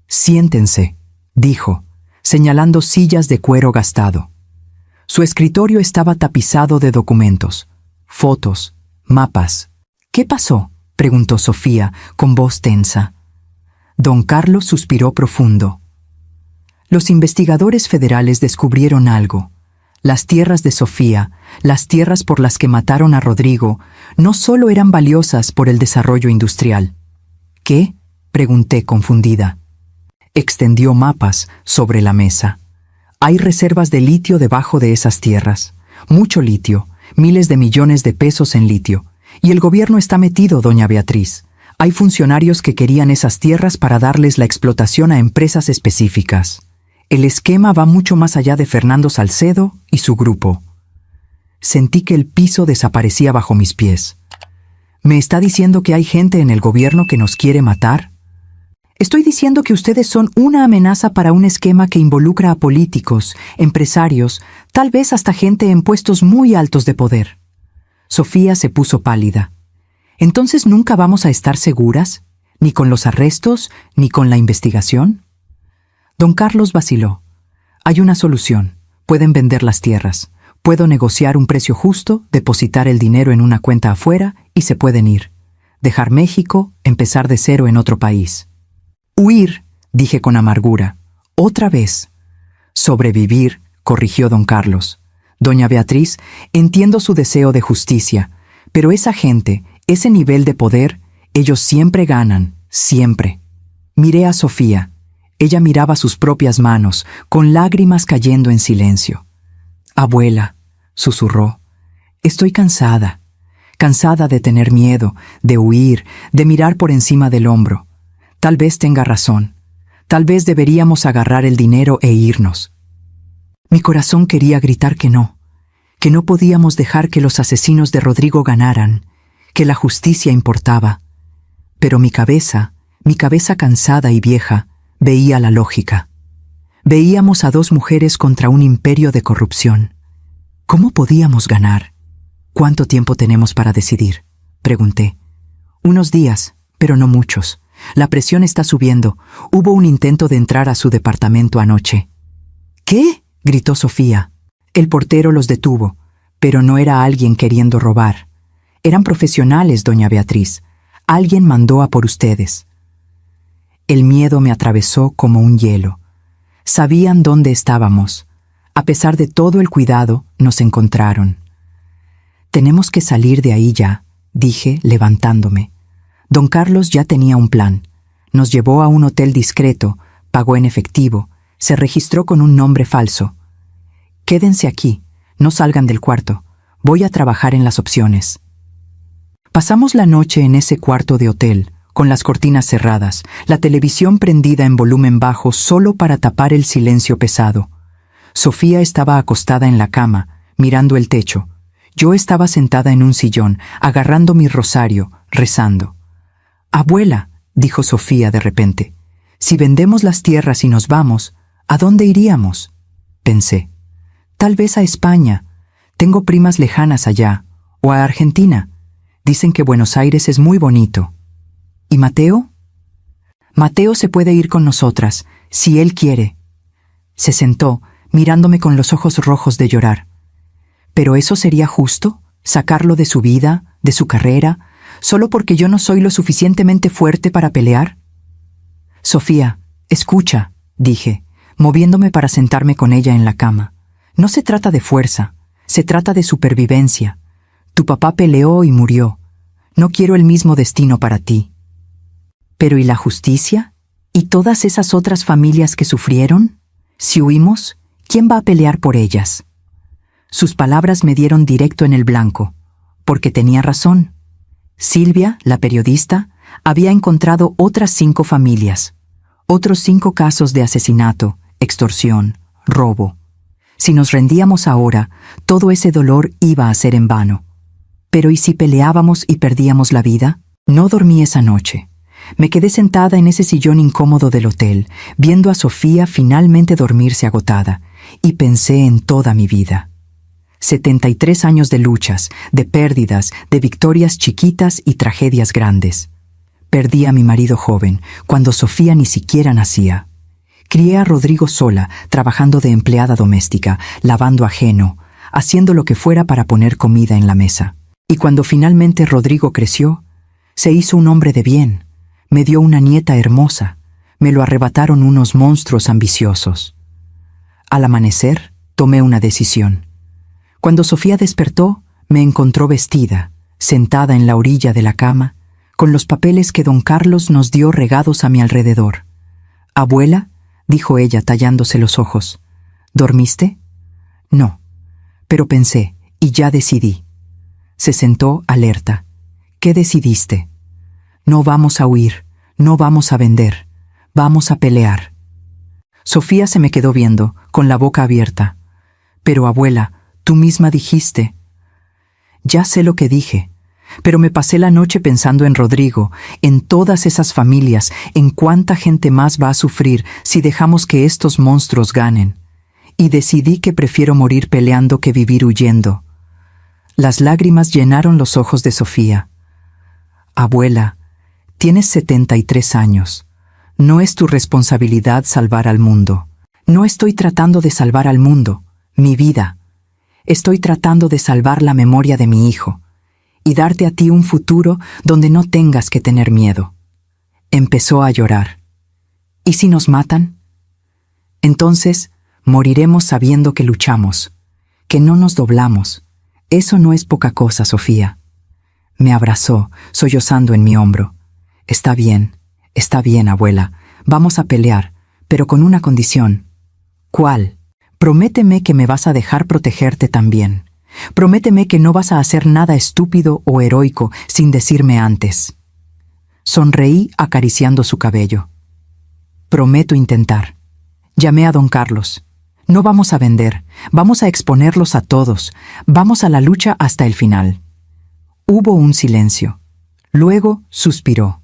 «Siéntense», dijo, señalando sillas de cuero gastado. Su escritorio estaba tapizado de documentos, fotos, mapas. «¿Qué pasó?», preguntó Sofía, con voz tensa. Don Carlos suspiró profundo. «Los investigadores federales descubrieron algo. Las tierras de Sofía, las tierras por las que mataron a Rodrigo, no solo eran valiosas por el desarrollo industrial». «¿Qué?», pregunté confundida. Extendió mapas sobre la mesa. «Hay reservas de litio debajo de esas tierras. mucho litio, miles de millones de pesos en litio. Y el gobierno está metido, doña Beatriz. Hay funcionarios que querían esas tierras para darles la explotación a empresas específicas. El esquema va mucho más allá de Fernando Salcedo y su grupo. Sentí que el piso desaparecía bajo mis pies. ¿Me está diciendo que hay gente en el gobierno que nos quiere matar? Estoy diciendo que ustedes son una amenaza para un esquema que involucra a políticos, empresarios, tal vez hasta gente en puestos muy altos de poder. Sofía se puso pálida. ¿Entonces nunca vamos a estar seguras? ¿Ni con los arrestos, ni con la investigación? Don Carlos vaciló. Hay una solución. Pueden vender las tierras. Puedo negociar un precio justo, depositar el dinero en una cuenta afuera y se pueden ir. Dejar México, empezar de cero en otro país. Huir, dije con amargura. Otra vez. Sobrevivir, corrigió don Carlos. Doña Beatriz, entiendo su deseo de justicia, pero esa gente, ese nivel de poder, ellos siempre ganan, siempre. Miré a Sofía. Ella miraba sus propias manos, con lágrimas cayendo en silencio. Abuela, susurró, estoy cansada. Cansada de tener miedo, de huir, de mirar por encima del hombro. Tal vez tenga razón. Tal vez deberíamos agarrar el dinero e irnos. Mi corazón quería gritar que no podíamos dejar que los asesinos de Rodrigo ganaran, que la justicia importaba. Pero mi cabeza cansada y vieja, veía la lógica. Veíamos a dos mujeres contra un imperio de corrupción. ¿Cómo podíamos ganar? ¿Cuánto tiempo tenemos para decidir?, pregunté. Unos días, pero no muchos. La presión está subiendo. Hubo un intento de entrar a su departamento anoche. ¿Qué?, gritó Sofía. El portero los detuvo, pero no era alguien queriendo robar. Eran profesionales, doña Beatriz. Alguien mandó a por ustedes. El miedo me atravesó como un hielo. Sabían dónde estábamos. A pesar de todo el cuidado, nos encontraron. Tenemos que salir de ahí ya, dije, levantándome. Don Carlos ya tenía un plan. Nos llevó a un hotel discreto, pagó en efectivo, se registró con un nombre falso. Quédense aquí, no salgan del cuarto. Voy a trabajar en las opciones. Pasamos la noche en ese cuarto de hotel, con las cortinas cerradas, la televisión prendida en volumen bajo solo para tapar el silencio pesado. Sofía estaba acostada en la cama, mirando el techo. Yo estaba sentada en un sillón, agarrando mi rosario, rezando. «Abuela», dijo Sofía de repente, «si vendemos las tierras y nos vamos, ¿a dónde iríamos?», pensé. «Tal vez a España. Tengo primas lejanas allá. O a Argentina. Dicen que Buenos Aires es muy bonito. ¿Y Mateo?» «Mateo se puede ir con nosotras, si él quiere». Se sentó, mirándome con los ojos rojos de llorar. ¿Pero eso sería justo? ¿Sacarlo de su vida, de su carrera, solo porque yo no soy lo suficientemente fuerte para pelear? «Sofía, escucha», dije, moviéndome para sentarme con ella en la cama. «No se trata de fuerza, se trata de supervivencia. Tu papá peleó y murió. No quiero el mismo destino para ti». «¿Pero y la justicia? ¿Y todas esas otras familias que sufrieron? Si huimos, ¿quién va a pelear por ellas?». Sus palabras me dieron directo en el blanco, porque tenía razón. Silvia, la periodista, había encontrado otras 5 familias, otros 5 casos de asesinato, extorsión, robo. Si nos rendíamos ahora, todo ese dolor iba a ser en vano. Pero ¿y si peleábamos y perdíamos la vida? No dormí esa noche. Me quedé sentada en ese sillón incómodo del hotel, viendo a Sofía finalmente dormirse agotada, y pensé en toda mi vida. 73 años de luchas, de pérdidas, de victorias chiquitas y tragedias grandes. Perdí a mi marido joven, cuando Sofía ni siquiera nacía. Crié a Rodrigo sola, trabajando de empleada doméstica, lavando ajeno, haciendo lo que fuera para poner comida en la mesa. Y cuando finalmente Rodrigo creció, se hizo un hombre de bien. Me dio una nieta hermosa. Me lo arrebataron unos monstruos ambiciosos. Al amanecer, tomé una decisión. Cuando Sofía despertó, me encontró vestida, sentada en la orilla de la cama, con los papeles que don Carlos nos dio regados a mi alrededor. «Abuela», dijo ella tallándose los ojos, «¿dormiste?» «No, Pero pensé, y ya decidí. Se sentó alerta. ¿Qué decidiste? No vamos a huir, no vamos a vender, vamos a pelear. Sofía se me quedó viendo, con la boca abierta. Pero abuela, tú misma dijiste. Ya sé lo que dije, pero me pasé la noche pensando en Rodrigo, en todas esas familias, en cuánta gente más va a sufrir si dejamos que estos monstruos ganen. Y decidí que prefiero morir peleando que vivir huyendo. Las lágrimas llenaron los ojos de Sofía. Abuela, tienes 73 años. No es tu responsabilidad salvar al mundo. No estoy tratando de salvar al mundo, mi vida. Estoy tratando de salvar la memoria de mi hijo y darte a ti un futuro donde no tengas que tener miedo. Empezó a llorar. ¿Y si nos matan? Entonces, moriremos sabiendo que luchamos, que no nos doblamos. Eso no es poca cosa, Sofía. Me abrazó, sollozando en mi hombro. Está bien, abuela. Vamos a pelear, pero con una condición. ¿Cuál? Prométeme que me vas a dejar protegerte también. Prométeme que no vas a hacer nada estúpido o heroico sin decirme antes. Sonreí acariciando su cabello. Prometo intentar. Llamé a don Carlos. No vamos a vender, vamos a exponerlos a todos. Vamos a la lucha hasta el final. Hubo un silencio. Luego suspiró.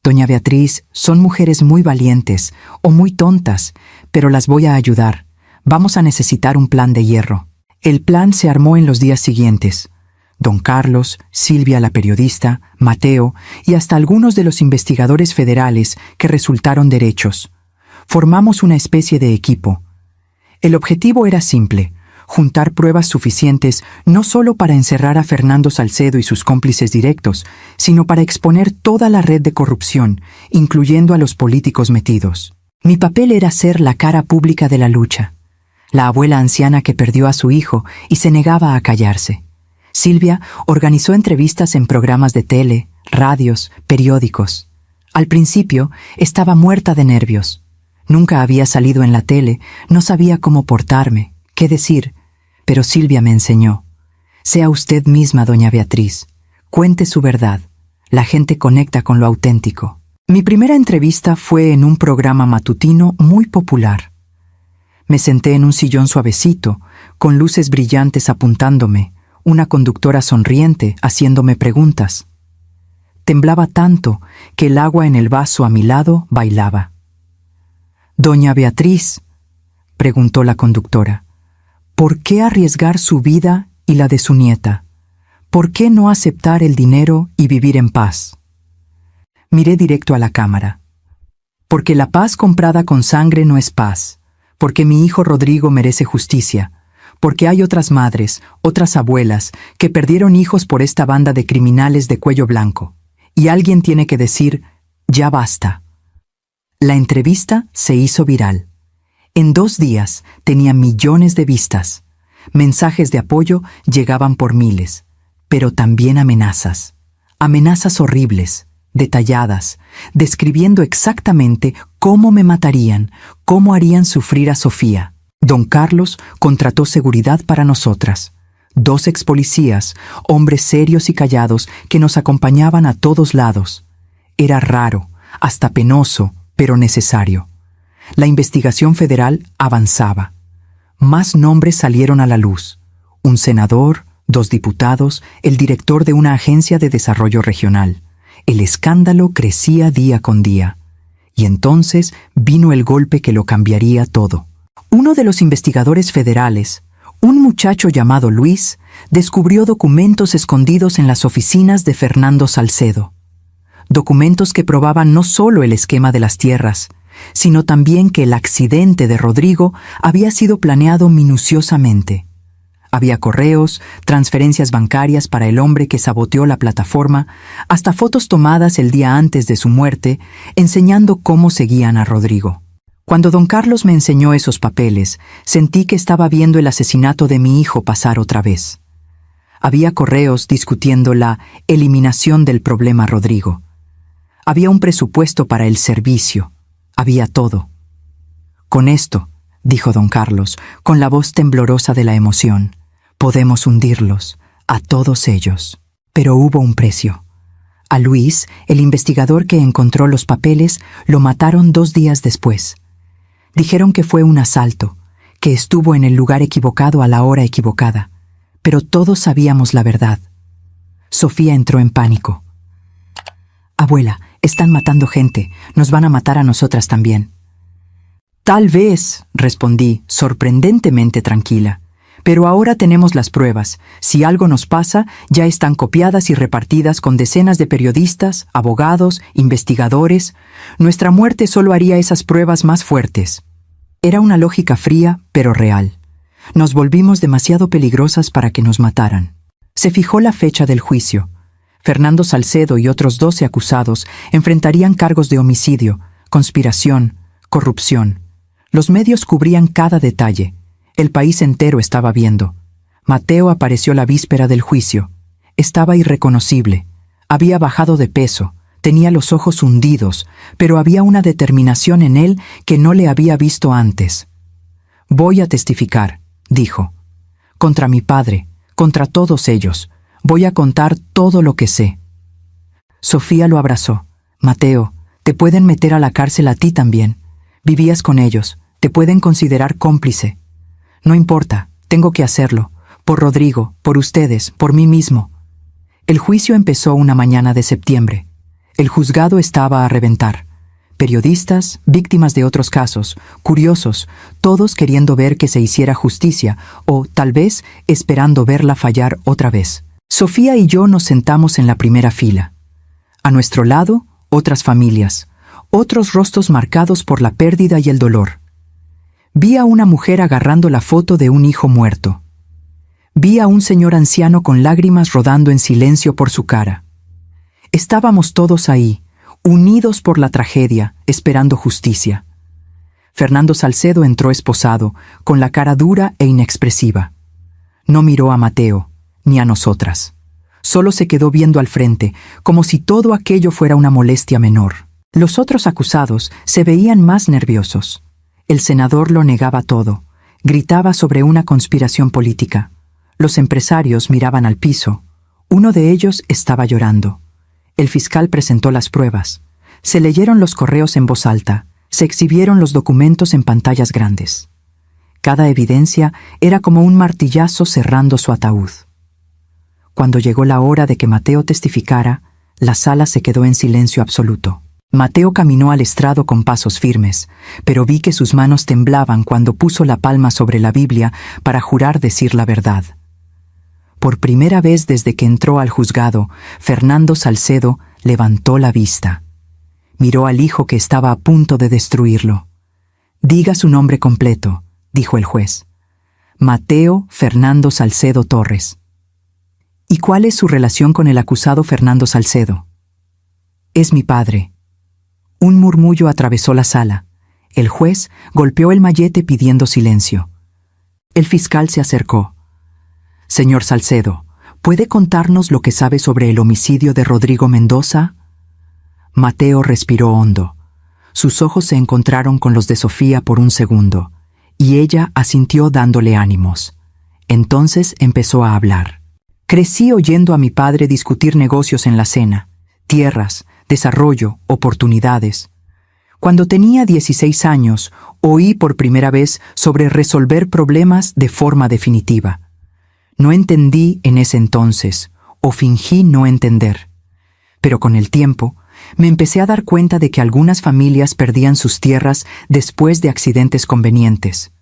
Doña Beatriz, son mujeres muy valientes o muy tontas, pero las voy a ayudar. Vamos a necesitar un plan de hierro. El plan se armó en los días siguientes. Don Carlos, Silvia la periodista, Mateo y hasta algunos de los investigadores federales que resultaron derechos. Formamos una especie de equipo. El objetivo era simple: juntar pruebas suficientes no solo para encerrar a Fernando Salcedo y sus cómplices directos, sino para exponer toda la red de corrupción, incluyendo a los políticos metidos. Mi papel era ser la cara pública de la lucha, la abuela anciana que perdió a su hijo y se negaba a callarse. Silvia organizó entrevistas en programas de tele, radios, periódicos. Al principio estaba muerta de nervios. Nunca había salido en la tele, no sabía cómo portarme, qué decir, pero Silvia me enseñó. Sea usted misma, doña Beatriz. Cuente su verdad. La gente conecta con lo auténtico. Mi primera entrevista fue en un programa matutino muy popular. Me senté en un sillón suavecito, con luces brillantes apuntándome, una conductora sonriente haciéndome preguntas. Temblaba tanto que el agua en el vaso a mi lado bailaba. «Doña Beatriz», preguntó la conductora, «¿por qué arriesgar su vida y la de su nieta? ¿Por qué no aceptar el dinero y vivir en paz?» Miré directo a la cámara. «Porque la paz comprada con sangre no es paz. Porque mi hijo Rodrigo merece justicia. Porque hay otras madres, otras abuelas, que perdieron hijos por esta banda de criminales de cuello blanco. Y alguien tiene que decir, ya basta». La entrevista se hizo viral. En 2 días tenía millones de vistas. Mensajes de apoyo llegaban por miles, pero también amenazas. Amenazas horribles, detalladas, describiendo exactamente cómo me matarían, cómo harían sufrir a Sofía. Don Carlos contrató seguridad para nosotras. 2 expolicías, hombres serios y callados que nos acompañaban a todos lados. Era raro, hasta penoso, pero necesario. La investigación federal avanzaba. Más nombres salieron a la luz. Un senador, 2 diputados, el director de una agencia de desarrollo regional. El escándalo crecía día con día. Y entonces vino el golpe que lo cambiaría todo. Uno de los investigadores federales, un muchacho llamado Luis, descubrió documentos escondidos en las oficinas de Fernando Salcedo. Documentos que probaban no solo el esquema de las tierras, sino también que el accidente de Rodrigo había sido planeado minuciosamente. Había correos, transferencias bancarias para el hombre que saboteó la plataforma, hasta fotos tomadas el día antes de su muerte, enseñando cómo seguían a Rodrigo. Cuando don Carlos me enseñó esos papeles, sentí que estaba viendo el asesinato de mi hijo pasar otra vez. Había correos discutiendo la eliminación del problema Rodrigo. Había un presupuesto para el servicio. Había todo. «Con esto», dijo don Carlos, con la voz temblorosa de la emoción, Podemos hundirlos, a todos ellos. Pero hubo un precio. A Luis, el investigador que encontró los papeles, lo mataron 2 días después. Dijeron que fue un asalto, que estuvo en el lugar equivocado a la hora equivocada. Pero todos sabíamos la verdad. Sofía entró en pánico. «Abuela, están matando gente. Nos van a matar a nosotras también». «Tal vez», respondí, sorprendentemente tranquila. «Pero ahora tenemos las pruebas. Si algo nos pasa, ya están copiadas y repartidas con decenas de periodistas, abogados, investigadores. Nuestra muerte solo haría esas pruebas más fuertes». Era una lógica fría, pero real. Nos volvimos demasiado peligrosas para que nos mataran. Se fijó la fecha del juicio. Fernando Salcedo y otros 12 acusados enfrentarían cargos de homicidio, conspiración, corrupción. Los medios cubrían cada detalle. El país entero estaba viendo. Mateo apareció la víspera del juicio. Estaba irreconocible. Había bajado de peso. Tenía los ojos hundidos, pero había una determinación en él que no le había visto antes. «Voy a testificar», dijo. «Contra mi padre, contra todos ellos. Voy a contar todo lo que sé». Sofía lo abrazó. «Mateo, te pueden meter a la cárcel a ti también. Vivías con ellos. Te pueden considerar cómplice. No importa, tengo que hacerlo. Por Rodrigo, por ustedes, por mí mismo». El juicio empezó una mañana de septiembre. El juzgado estaba a reventar. Periodistas, víctimas de otros casos, curiosos, todos queriendo ver que se hiciera justicia o, tal vez, esperando verla fallar otra vez. Sofía y yo nos sentamos en la primera fila. A nuestro lado, otras familias, otros rostros marcados por la pérdida y el dolor. Vi a una mujer agarrando la foto de un hijo muerto. Vi a un señor anciano con lágrimas rodando en silencio por su cara. Estábamos todos ahí, unidos por la tragedia, esperando justicia. Fernando Salcedo entró esposado, con la cara dura e inexpresiva. No miró a Mateo, ni a nosotras. Solo se quedó viendo al frente, como si todo aquello fuera una molestia menor. Los otros acusados se veían más nerviosos. El senador lo negaba todo. Gritaba sobre una conspiración política. Los empresarios miraban al piso. Uno de ellos estaba llorando. El fiscal presentó las pruebas. Se leyeron los correos en voz alta. Se exhibieron los documentos en pantallas grandes. Cada evidencia era como un martillazo cerrando su ataúd. Cuando llegó la hora de que Mateo testificara, la sala se quedó en silencio absoluto. Mateo caminó al estrado con pasos firmes, pero vi que sus manos temblaban cuando puso la palma sobre la Biblia para jurar decir la verdad. Por primera vez desde que entró al juzgado, Fernando Salcedo levantó la vista. Miró al hijo que estaba a punto de destruirlo. «Diga su nombre completo», dijo el juez. «Mateo Fernando Salcedo Torres». «¿Y cuál es su relación con el acusado Fernando Salcedo?» «Es mi padre». Un murmullo atravesó la sala. El juez golpeó el mallete pidiendo silencio. El fiscal se acercó. «Señor Salcedo, ¿puede contarnos lo que sabe sobre el homicidio de Rodrigo Mendoza?» Mateo respiró hondo. Sus ojos se encontraron con los de Sofía por un segundo, y ella asintió dándole ánimos. Entonces empezó a hablar. «Crecí oyendo a mi padre discutir negocios en la cena, tierras, desarrollo, oportunidades. Cuando tenía 16 años, oí por primera vez sobre resolver problemas de forma definitiva. No entendí en ese entonces, o fingí no entender. Pero con el tiempo, me empecé a dar cuenta de que algunas familias perdían sus tierras después de accidentes convenientes.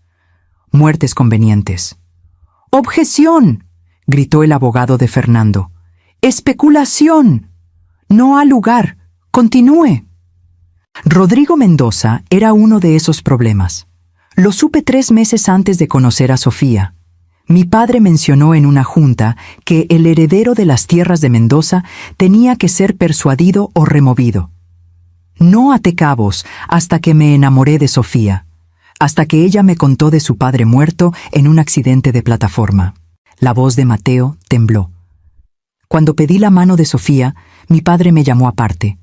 Muertes convenientes. «¡Objeción!», gritó el abogado de Fernando. «¡Especulación! No ha lugar. Continúe». Rodrigo Mendoza era uno de esos problemas. Lo supe 3 meses antes de conocer a Sofía. Mi padre mencionó en una junta que el heredero de las tierras de Mendoza tenía que ser persuadido o removido. No até cabos hasta que me enamoré de Sofía, hasta que ella me contó de su padre muerto en un accidente de plataforma. La voz de Mateo tembló. Cuando pedí la mano de Sofía, mi padre me llamó aparte.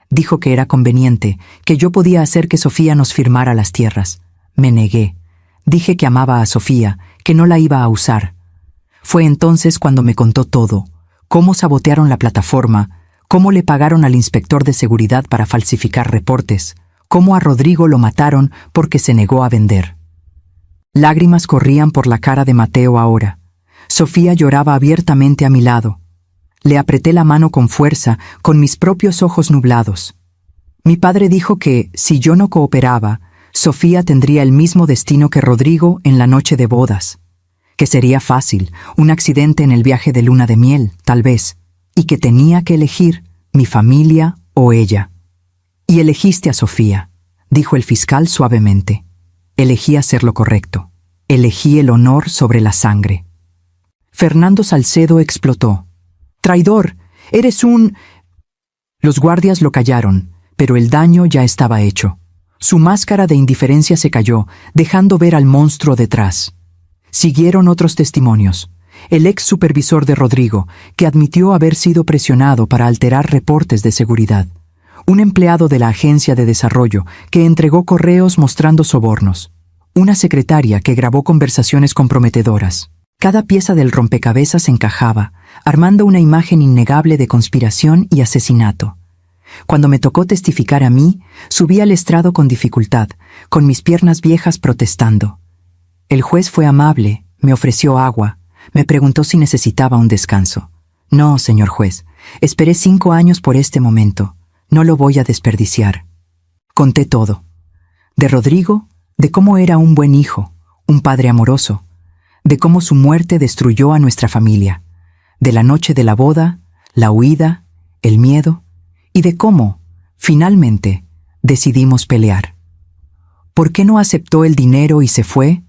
Dijo que era conveniente, que yo podía hacer que Sofía nos firmara las tierras. Me negué. Dije que amaba a Sofía, que no la iba a usar. Fue entonces cuando me contó todo, cómo sabotearon la plataforma, cómo le pagaron al inspector de seguridad para falsificar reportes, cómo a Rodrigo lo mataron porque se negó a vender. Lágrimas corrían por la cara de Mateo ahora. Sofía lloraba abiertamente a mi lado. Le apreté la mano con fuerza, con mis propios ojos nublados. Mi padre dijo que, si yo no cooperaba, Sofía tendría el mismo destino que Rodrigo en la noche de bodas. Que sería fácil, un accidente en el viaje de luna de miel, tal vez, y que tenía que elegir mi familia o ella. Y elegiste a Sofía, dijo el fiscal suavemente. Elegí hacer lo correcto. Elegí el honor sobre la sangre. Fernando Salcedo explotó. «¡Traidor! ¡Eres un...!». Los guardias lo callaron, pero el daño ya estaba hecho. Su máscara de indiferencia se cayó, dejando ver al monstruo detrás. Siguieron otros testimonios. El ex supervisor de Rodrigo, que admitió haber sido presionado para alterar reportes de seguridad. Un empleado de la agencia de desarrollo que entregó correos mostrando sobornos. Una secretaria que grabó conversaciones comprometedoras. Cada pieza del rompecabezas encajaba, armando una imagen innegable de conspiración y asesinato. Cuando me tocó testificar a mí, subí al estrado con dificultad, con mis piernas viejas protestando. El juez fue amable, me ofreció agua, me preguntó si necesitaba un descanso. «No, señor juez, esperé 5 años por este momento, no lo voy a desperdiciar». Conté todo. De Rodrigo, de cómo era un buen hijo, un padre amoroso, de cómo su muerte destruyó a nuestra familia, de la noche de la boda, la huida, el miedo, y de cómo, finalmente, decidimos pelear. «¿Por qué no aceptó el dinero y se fue?»,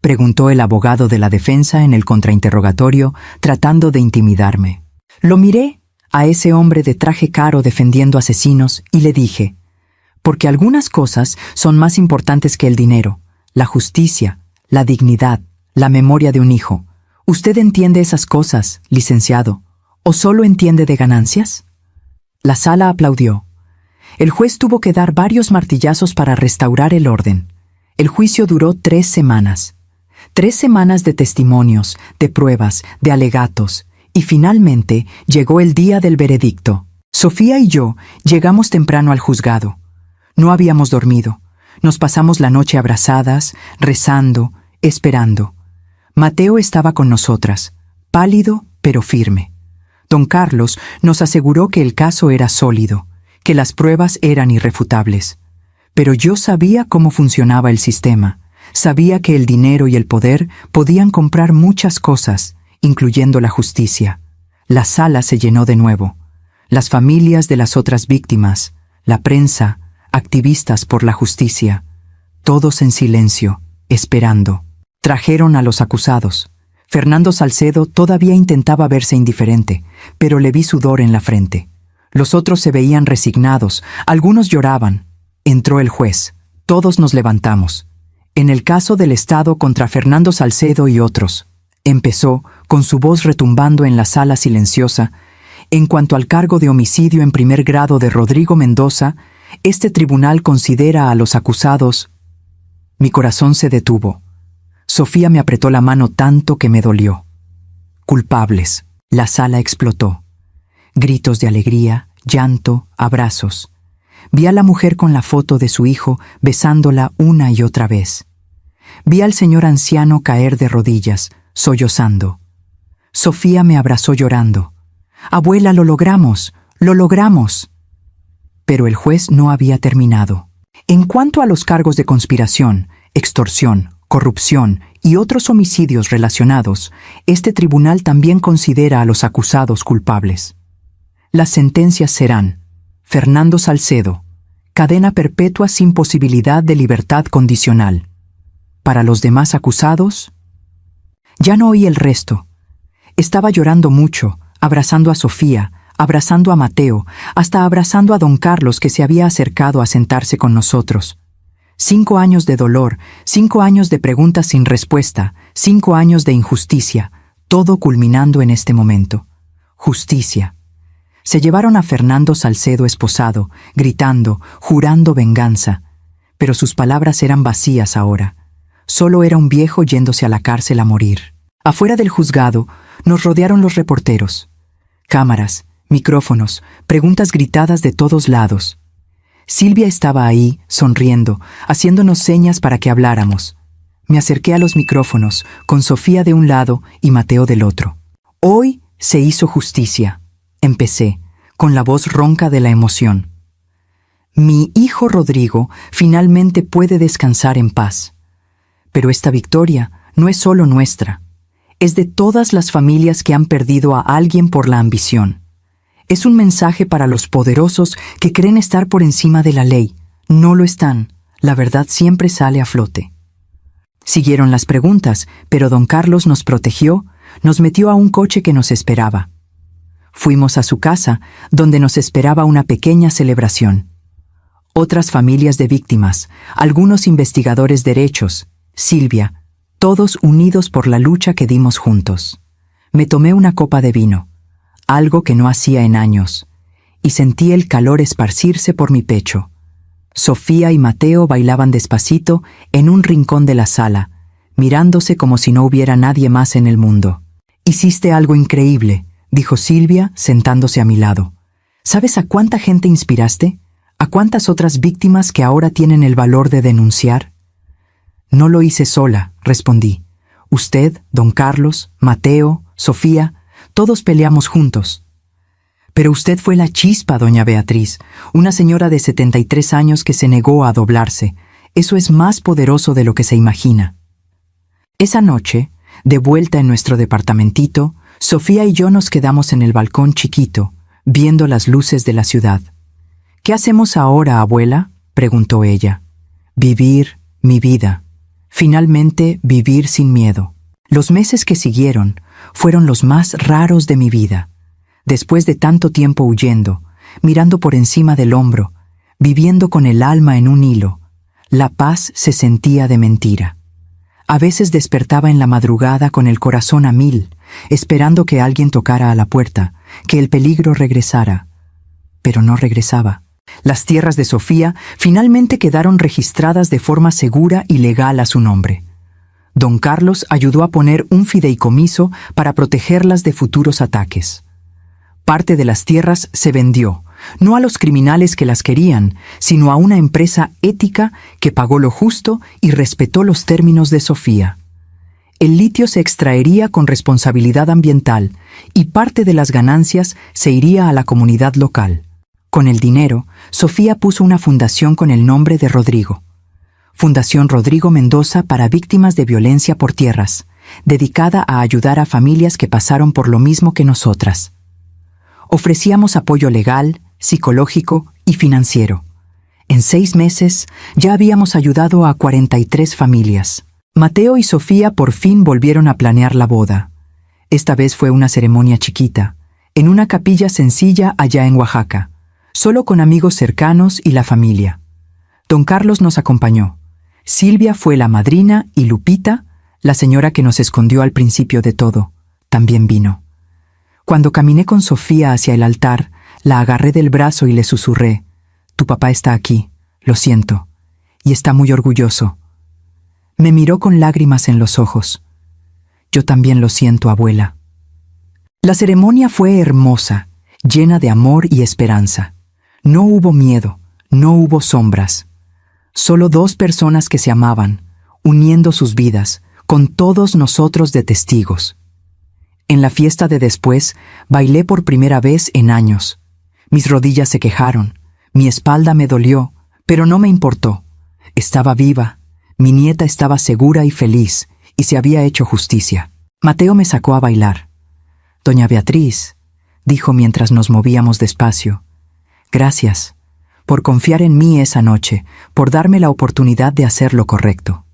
preguntó el abogado de la defensa en el contrainterrogatorio, tratando de intimidarme. Lo miré a ese hombre de traje caro defendiendo asesinos y le dije: «Porque algunas cosas son más importantes que el dinero, la justicia, la dignidad, la memoria de un hijo. ¿Usted entiende esas cosas, licenciado, o solo entiende de ganancias?». La sala aplaudió. El juez tuvo que dar varios martillazos para restaurar el orden. El juicio duró 3 semanas. 3 semanas de testimonios, de pruebas, de alegatos, y finalmente llegó el día del veredicto. Sofía y yo llegamos temprano al juzgado. No habíamos dormido. Nos pasamos la noche abrazadas, rezando, esperando. Mateo estaba con nosotras, pálido pero firme. Don Carlos nos aseguró que el caso era sólido, que las pruebas eran irrefutables. Pero yo sabía cómo funcionaba el sistema. Sabía que el dinero y el poder podían comprar muchas cosas, incluyendo la justicia. La sala se llenó de nuevo. Las familias de las otras víctimas, la prensa, activistas por la justicia, todos en silencio, esperando. Trajeron a los acusados. Fernando Salcedo todavía intentaba verse indiferente, pero le vi sudor en la frente. Los otros se veían resignados, algunos lloraban. Entró el juez. Todos nos levantamos. En el caso del Estado contra Fernando Salcedo y otros, empezó, con su voz retumbando en la sala silenciosa: «En cuanto al cargo de homicidio en primer grado de Rodrigo Mendoza, este tribunal considera a los acusados». Mi corazón se detuvo. Sofía me apretó la mano tanto que me dolió. «Culpables». La sala explotó. Gritos de alegría, llanto, abrazos. Vi a la mujer con la foto de su hijo besándola una y otra vez. Vi al señor anciano caer de rodillas, sollozando. Sofía me abrazó llorando. «Abuela, lo logramos, lo logramos». Pero el juez no había terminado. En cuanto a los cargos de conspiración, extorsión, corrupción y otros homicidios relacionados, este tribunal también considera a los acusados culpables. Las sentencias serán: Fernando Salcedo, cadena perpetua sin posibilidad de libertad condicional. Para los demás acusados, ya no oí el resto. Estaba llorando mucho, abrazando a Sofía, abrazando a Mateo, hasta abrazando a don Carlos, que se había acercado a sentarse con nosotros. 5 años de dolor, 5 años de preguntas sin respuesta, 5 años de injusticia, todo culminando en este momento. Justicia. Se llevaron a Fernando Salcedo esposado, gritando, jurando venganza. Pero sus palabras eran vacías ahora. Solo era un viejo yéndose a la cárcel a morir. Afuera del juzgado nos rodearon los reporteros. Cámaras, micrófonos, preguntas gritadas de todos lados. Silvia estaba ahí, sonriendo, haciéndonos señas para que habláramos. Me acerqué a los micrófonos, con Sofía de un lado y Mateo del otro. Hoy se hizo justicia. Empecé, con la voz ronca de la emoción. Mi hijo Rodrigo finalmente puede descansar en paz. Pero esta victoria no es solo nuestra. Es de todas las familias que han perdido a alguien por la ambición. Es un mensaje para los poderosos que creen estar por encima de la ley. No lo están. La verdad siempre sale a flote. Siguieron las preguntas, pero don Carlos nos protegió, nos metió a un coche que nos esperaba. Fuimos a su casa, donde nos esperaba una pequeña celebración. Otras familias de víctimas, algunos investigadores derechos, Silvia, todos unidos por la lucha que dimos juntos. Me tomé una copa de vino, algo que no hacía en años, y sentí el calor esparcirse por mi pecho. Sofía y Mateo bailaban despacito en un rincón de la sala, mirándose como si no hubiera nadie más en el mundo. «Hiciste algo increíble», dijo Silvia, sentándose a mi lado. «¿Sabes a cuánta gente inspiraste? ¿A cuántas otras víctimas que ahora tienen el valor de denunciar?» «No lo hice sola», respondí. «Usted, don Carlos, Mateo, Sofía, todos peleamos juntos». «Pero usted fue la chispa, doña Beatriz, una señora de 73 años que se negó a doblarse. Eso es más poderoso de lo que se imagina». Esa noche, de vuelta en nuestro departamentito, Sofía y yo nos quedamos en el balcón chiquito, viendo las luces de la ciudad. «¿Qué hacemos ahora, abuela?», preguntó ella. «Vivir mi vida. Finalmente vivir sin miedo». Los meses que siguieron fueron los más raros de mi vida. Después de tanto tiempo huyendo, mirando por encima del hombro, viviendo con el alma en un hilo, la paz se sentía de mentira. A veces despertaba en la madrugada con el corazón a 1000, esperando que alguien tocara a la puerta, que el peligro regresara. Pero no regresaba. Las tierras de Sofía finalmente quedaron registradas de forma segura y legal a su nombre. Don Carlos ayudó a poner un fideicomiso para protegerlas de futuros ataques. Parte de las tierras se vendió, no a los criminales que las querían, sino a una empresa ética que pagó lo justo y respetó los términos de Sofía. El litio se extraería con responsabilidad ambiental y parte de las ganancias se iría a la comunidad local. Con el dinero, Sofía puso una fundación con el nombre de Rodrigo. Fundación Rodrigo Mendoza para víctimas de violencia por tierras, dedicada a ayudar a familias que pasaron por lo mismo que nosotras. Ofrecíamos apoyo legal, psicológico y financiero. En 6 meses ya habíamos ayudado a 43 familias. Mateo y Sofía por fin volvieron a planear la boda. Esta vez fue una ceremonia chiquita, en una capilla sencilla allá en Oaxaca, solo con amigos cercanos y la familia. Don Carlos nos acompañó. Silvia fue la madrina y Lupita, la señora que nos escondió al principio de todo, también vino. Cuando caminé con Sofía hacia el altar, la agarré del brazo y le susurré: «Tu papá está aquí, lo siento, y está muy orgulloso». Me miró con lágrimas en los ojos. «Yo también lo siento, abuela». La ceremonia fue hermosa, llena de amor y esperanza. No hubo miedo, no hubo sombras. Solo 2 personas que se amaban, uniendo sus vidas, con todos nosotros de testigos. En la fiesta de después, bailé por primera vez en años. Mis rodillas se quejaron, mi espalda me dolió, pero no me importó. Estaba viva, mi nieta estaba segura y feliz, y se había hecho justicia. Mateo me sacó a bailar. «Doña Beatriz», dijo mientras nos movíamos despacio, «gracias por confiar en mí esa noche, por darme la oportunidad de hacer lo correcto».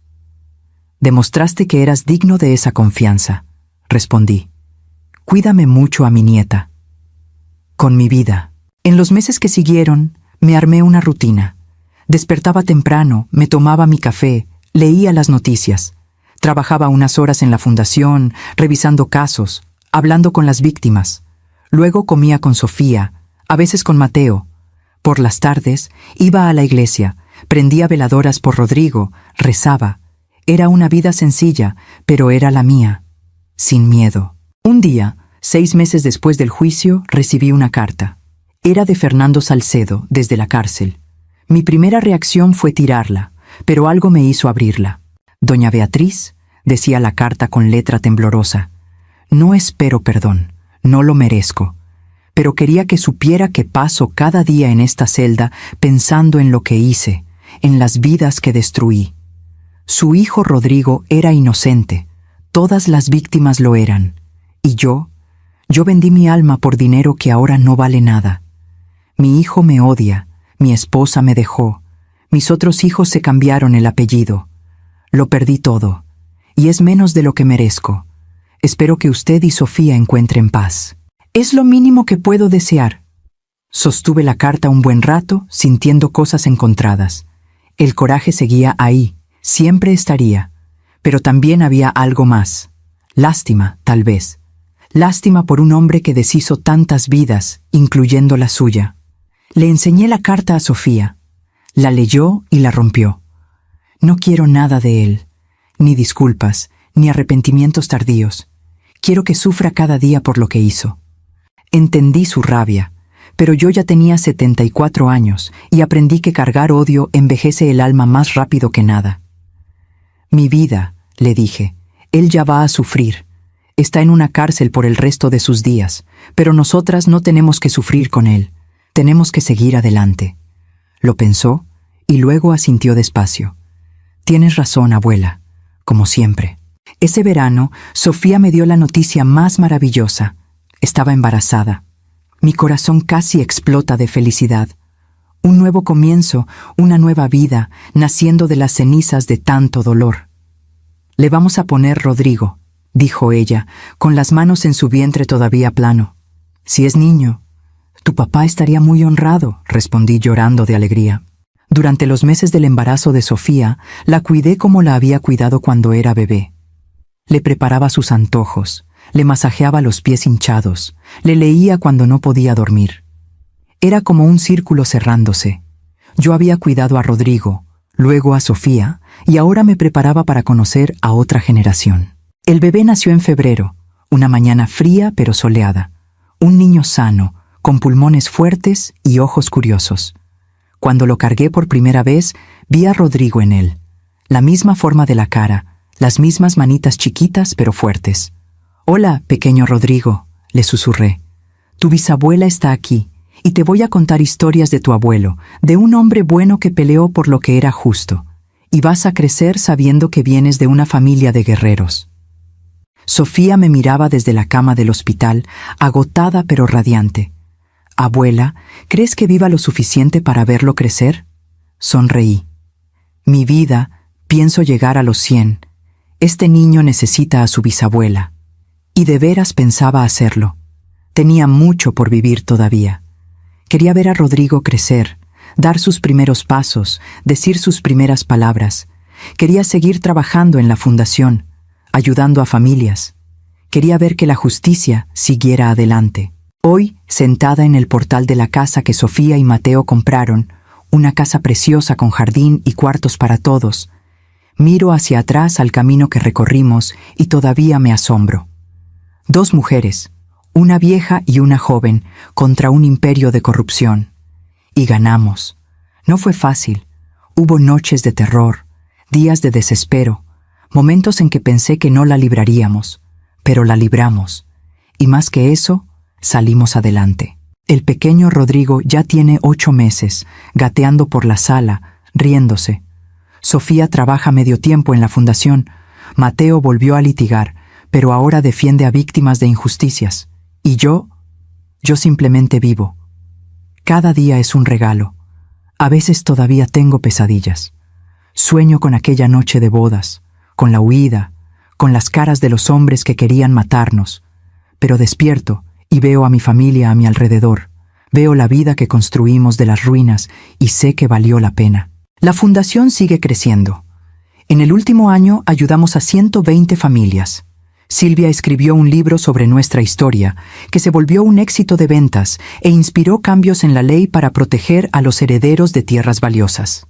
«Demostraste que eras digno de esa confianza», respondí. «Cuídame mucho a mi nieta». «Con mi vida». En los meses que siguieron, me armé una rutina. Despertaba temprano, me tomaba mi café, leía las noticias. Trabajaba unas horas en la fundación, revisando casos, hablando con las víctimas. Luego comía con Sofía, a veces con Mateo. Por las tardes, iba a la iglesia, prendía veladoras por Rodrigo, rezaba. Era una vida sencilla, pero era la mía. sin miedo. Un día, 6 meses después del juicio, recibí una carta. Era de Fernando Salcedo, desde la cárcel. Mi primera reacción fue tirarla, pero algo me hizo abrirla. Doña Beatriz, decía la carta con letra temblorosa, no espero perdón, no lo merezco, pero quería que supiera que paso cada día en esta celda pensando en lo que hice, en las vidas que destruí. Su hijo Rodrigo era inocente, todas las víctimas lo eran, y yo vendí mi alma por dinero que ahora no vale nada. Mi hijo me odia, mi esposa me dejó, mis otros hijos se cambiaron el apellido. Lo perdí todo, y es menos de lo que merezco. Espero que usted y Sofía encuentren paz. Es lo mínimo que puedo desear. Sostuve la carta un buen rato, sintiendo cosas encontradas. El coraje seguía ahí, siempre estaría, pero también había algo más. Lástima, tal vez. Lástima por un hombre que deshizo tantas vidas, incluyendo la suya. Le enseñé la carta a Sofía. La leyó y la rompió. No quiero nada de él, ni disculpas, ni arrepentimientos tardíos. Quiero que sufra cada día por lo que hizo. Entendí su rabia, pero yo ya tenía 74 años y aprendí que cargar odio envejece el alma más rápido que nada. Mi vida, le dije, él ya va a sufrir. Está en una cárcel por el resto de sus días, pero nosotras no tenemos que sufrir con él. Tenemos que seguir adelante. Lo pensó y luego asintió despacio. Tienes razón, abuela, como siempre. Ese verano, Sofía me dio la noticia más maravillosa. Estaba embarazada. Mi corazón casi explota de felicidad. Un nuevo comienzo, una nueva vida, naciendo de las cenizas de tanto dolor. Le vamos a poner Rodrigo, dijo ella, con las manos en su vientre todavía plano. Si es niño, tu papá estaría muy honrado, respondí llorando de alegría. Durante los meses del embarazo de Sofía, la cuidé como la había cuidado cuando era bebé. Le preparaba sus antojos, le masajeaba los pies hinchados, le leía cuando no podía dormir. Era como un círculo cerrándose. Yo había cuidado a Rodrigo, luego a Sofía, y ahora me preparaba para conocer a otra generación. El bebé nació en febrero, una mañana fría pero soleada. Un niño sano, con pulmones fuertes y ojos curiosos. Cuando lo cargué por primera vez, vi a Rodrigo en él. La misma forma de la cara, las mismas manitas chiquitas pero fuertes. «Hola, pequeño Rodrigo», le susurré. «Tu bisabuela está aquí, y te voy a contar historias de tu abuelo, de un hombre bueno que peleó por lo que era justo. Y vas a crecer sabiendo que vienes de una familia de guerreros». Sofía me miraba desde la cama del hospital, agotada pero radiante. «Abuela, ¿crees que viva lo suficiente para verlo crecer?» Sonreí. «Mi vida, pienso llegar a los 100. Este niño necesita a su bisabuela». Y de veras pensaba hacerlo. Tenía mucho por vivir todavía. Quería ver a Rodrigo crecer, dar sus primeros pasos, decir sus primeras palabras. Quería seguir trabajando en la fundación, ayudando a familias. Quería ver que la justicia siguiera adelante. Hoy, sentada en el portal de la casa que Sofía y Mateo compraron, una casa preciosa con jardín y cuartos para todos, miro hacia atrás al camino que recorrimos y todavía me asombro. 2 mujeres, una vieja y una joven, contra un imperio de corrupción. Y ganamos. No fue fácil. Hubo noches de terror, días de desespero, momentos en que pensé que no la libraríamos, pero la libramos. Y más que eso, salimos adelante. El pequeño Rodrigo ya tiene 8 meses, gateando por la sala, riéndose. Sofía trabaja medio tiempo en la fundación. Mateo volvió a litigar, pero ahora defiende a víctimas de injusticias. Y yo simplemente vivo. Cada día es un regalo. A veces todavía tengo pesadillas. Sueño con aquella noche de bodas, con la huida, con las caras de los hombres que querían matarnos. Pero despierto y veo a mi familia a mi alrededor. Veo la vida que construimos de las ruinas y sé que valió la pena. La fundación sigue creciendo. En el último año ayudamos a 120 familias. Silvia escribió un libro sobre nuestra historia, que se volvió un éxito de ventas e inspiró cambios en la ley para proteger a los herederos de tierras valiosas.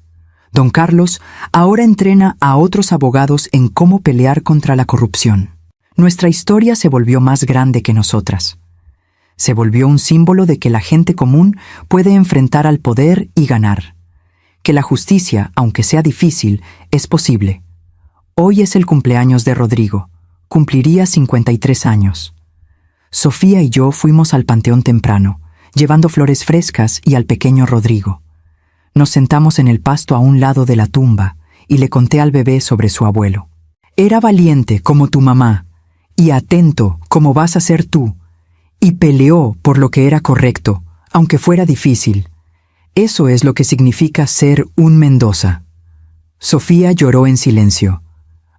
Don Carlos ahora entrena a otros abogados en cómo pelear contra la corrupción. Nuestra historia se volvió más grande que nosotras. Se volvió un símbolo de que la gente común puede enfrentar al poder y ganar. Que la justicia, aunque sea difícil, es posible. Hoy es el cumpleaños de Rodrigo. Cumpliría 53 años. Sofía y yo fuimos al panteón temprano, llevando flores frescas y al pequeño Rodrigo. Nos sentamos en el pasto a un lado de la tumba y le conté al bebé sobre su abuelo. Era valiente como tu mamá, y atento como vas a ser tú, y peleó por lo que era correcto, aunque fuera difícil. Eso es lo que significa ser un Mendoza. Sofía lloró en silencio.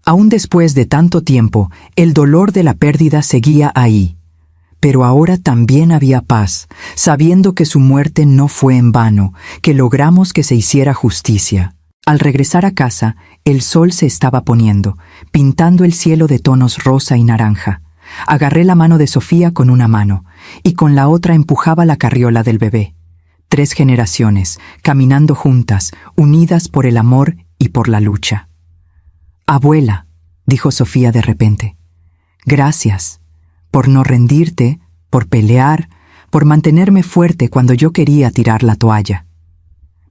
Aún después de tanto tiempo, el dolor de la pérdida seguía ahí. Pero ahora también había paz, sabiendo que su muerte no fue en vano, que logramos que se hiciera justicia. Al regresar a casa, el sol se estaba poniendo, pintando el cielo de tonos rosa y naranja. Agarré la mano de Sofía con una mano, y con la otra empujaba la carriola del bebé. 3 generaciones, caminando juntas, unidas por el amor y por la lucha. «Abuela», dijo Sofía de repente, «gracias por no rendirte, por pelear, por mantenerme fuerte cuando yo quería tirar la toalla».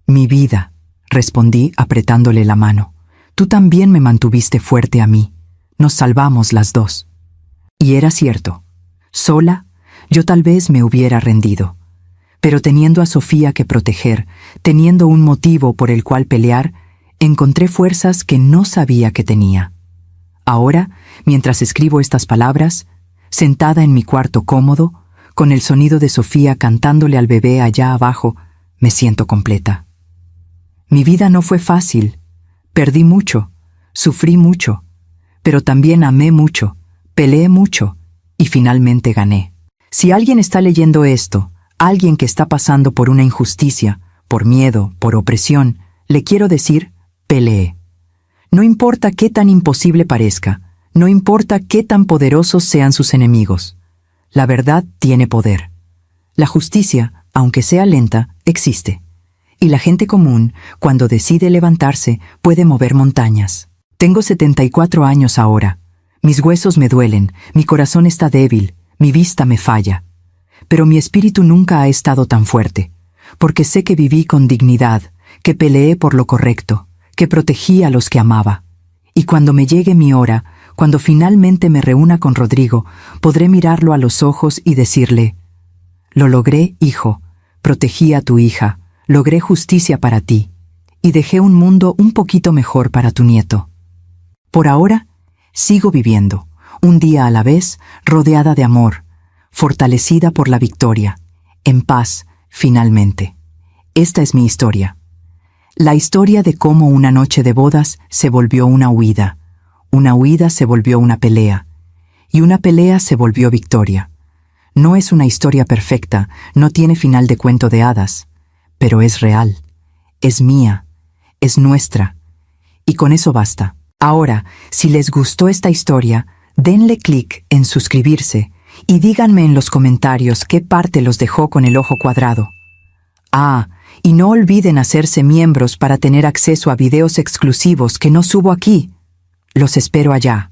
«Mi vida», respondí apretándole la mano, «tú también me mantuviste fuerte a mí. Nos salvamos las dos». Y era cierto. Sola, yo tal vez me hubiera rendido. Pero teniendo a Sofía que proteger, teniendo un motivo por el cual pelear, encontré fuerzas que no sabía que tenía. Ahora, mientras escribo estas palabras, sentada en mi cuarto cómodo, con el sonido de Sofía cantándole al bebé allá abajo, me siento completa. Mi vida no fue fácil. Perdí mucho, sufrí mucho, pero también amé mucho, peleé mucho y finalmente gané. Si alguien está leyendo esto, alguien que está pasando por una injusticia, por miedo, por opresión, le quiero decir, pelee. No importa qué tan imposible parezca, no importa qué tan poderosos sean sus enemigos. La verdad tiene poder. La justicia, aunque sea lenta, existe. Y la gente común, cuando decide levantarse, puede mover montañas. Tengo 74 años ahora. Mis huesos me duelen, mi corazón está débil, mi vista me falla. Pero mi espíritu nunca ha estado tan fuerte, porque sé que viví con dignidad, que peleé por lo correcto, que protegí a los que amaba. Y cuando me llegue mi hora, cuando finalmente me reúna con Rodrigo, podré mirarlo a los ojos y decirle, «Lo logré, hijo, protegí a tu hija, logré justicia para ti, y dejé un mundo un poquito mejor para tu nieto». Por ahora, sigo viviendo, un día a la vez, rodeada de amor, fortalecida por la victoria, en paz, finalmente. Esta es mi historia. La historia de cómo una noche de bodas se volvió una huida se volvió una pelea, y una pelea se volvió victoria. No es una historia perfecta, no tiene final de cuento de hadas, pero es real, es mía, es nuestra, y con eso basta. Ahora, si les gustó esta historia, denle clic en suscribirse y díganme en los comentarios qué parte los dejó con el ojo cuadrado. Ah, y no olviden hacerse miembros para tener acceso a videos exclusivos que no subo aquí. Los espero allá.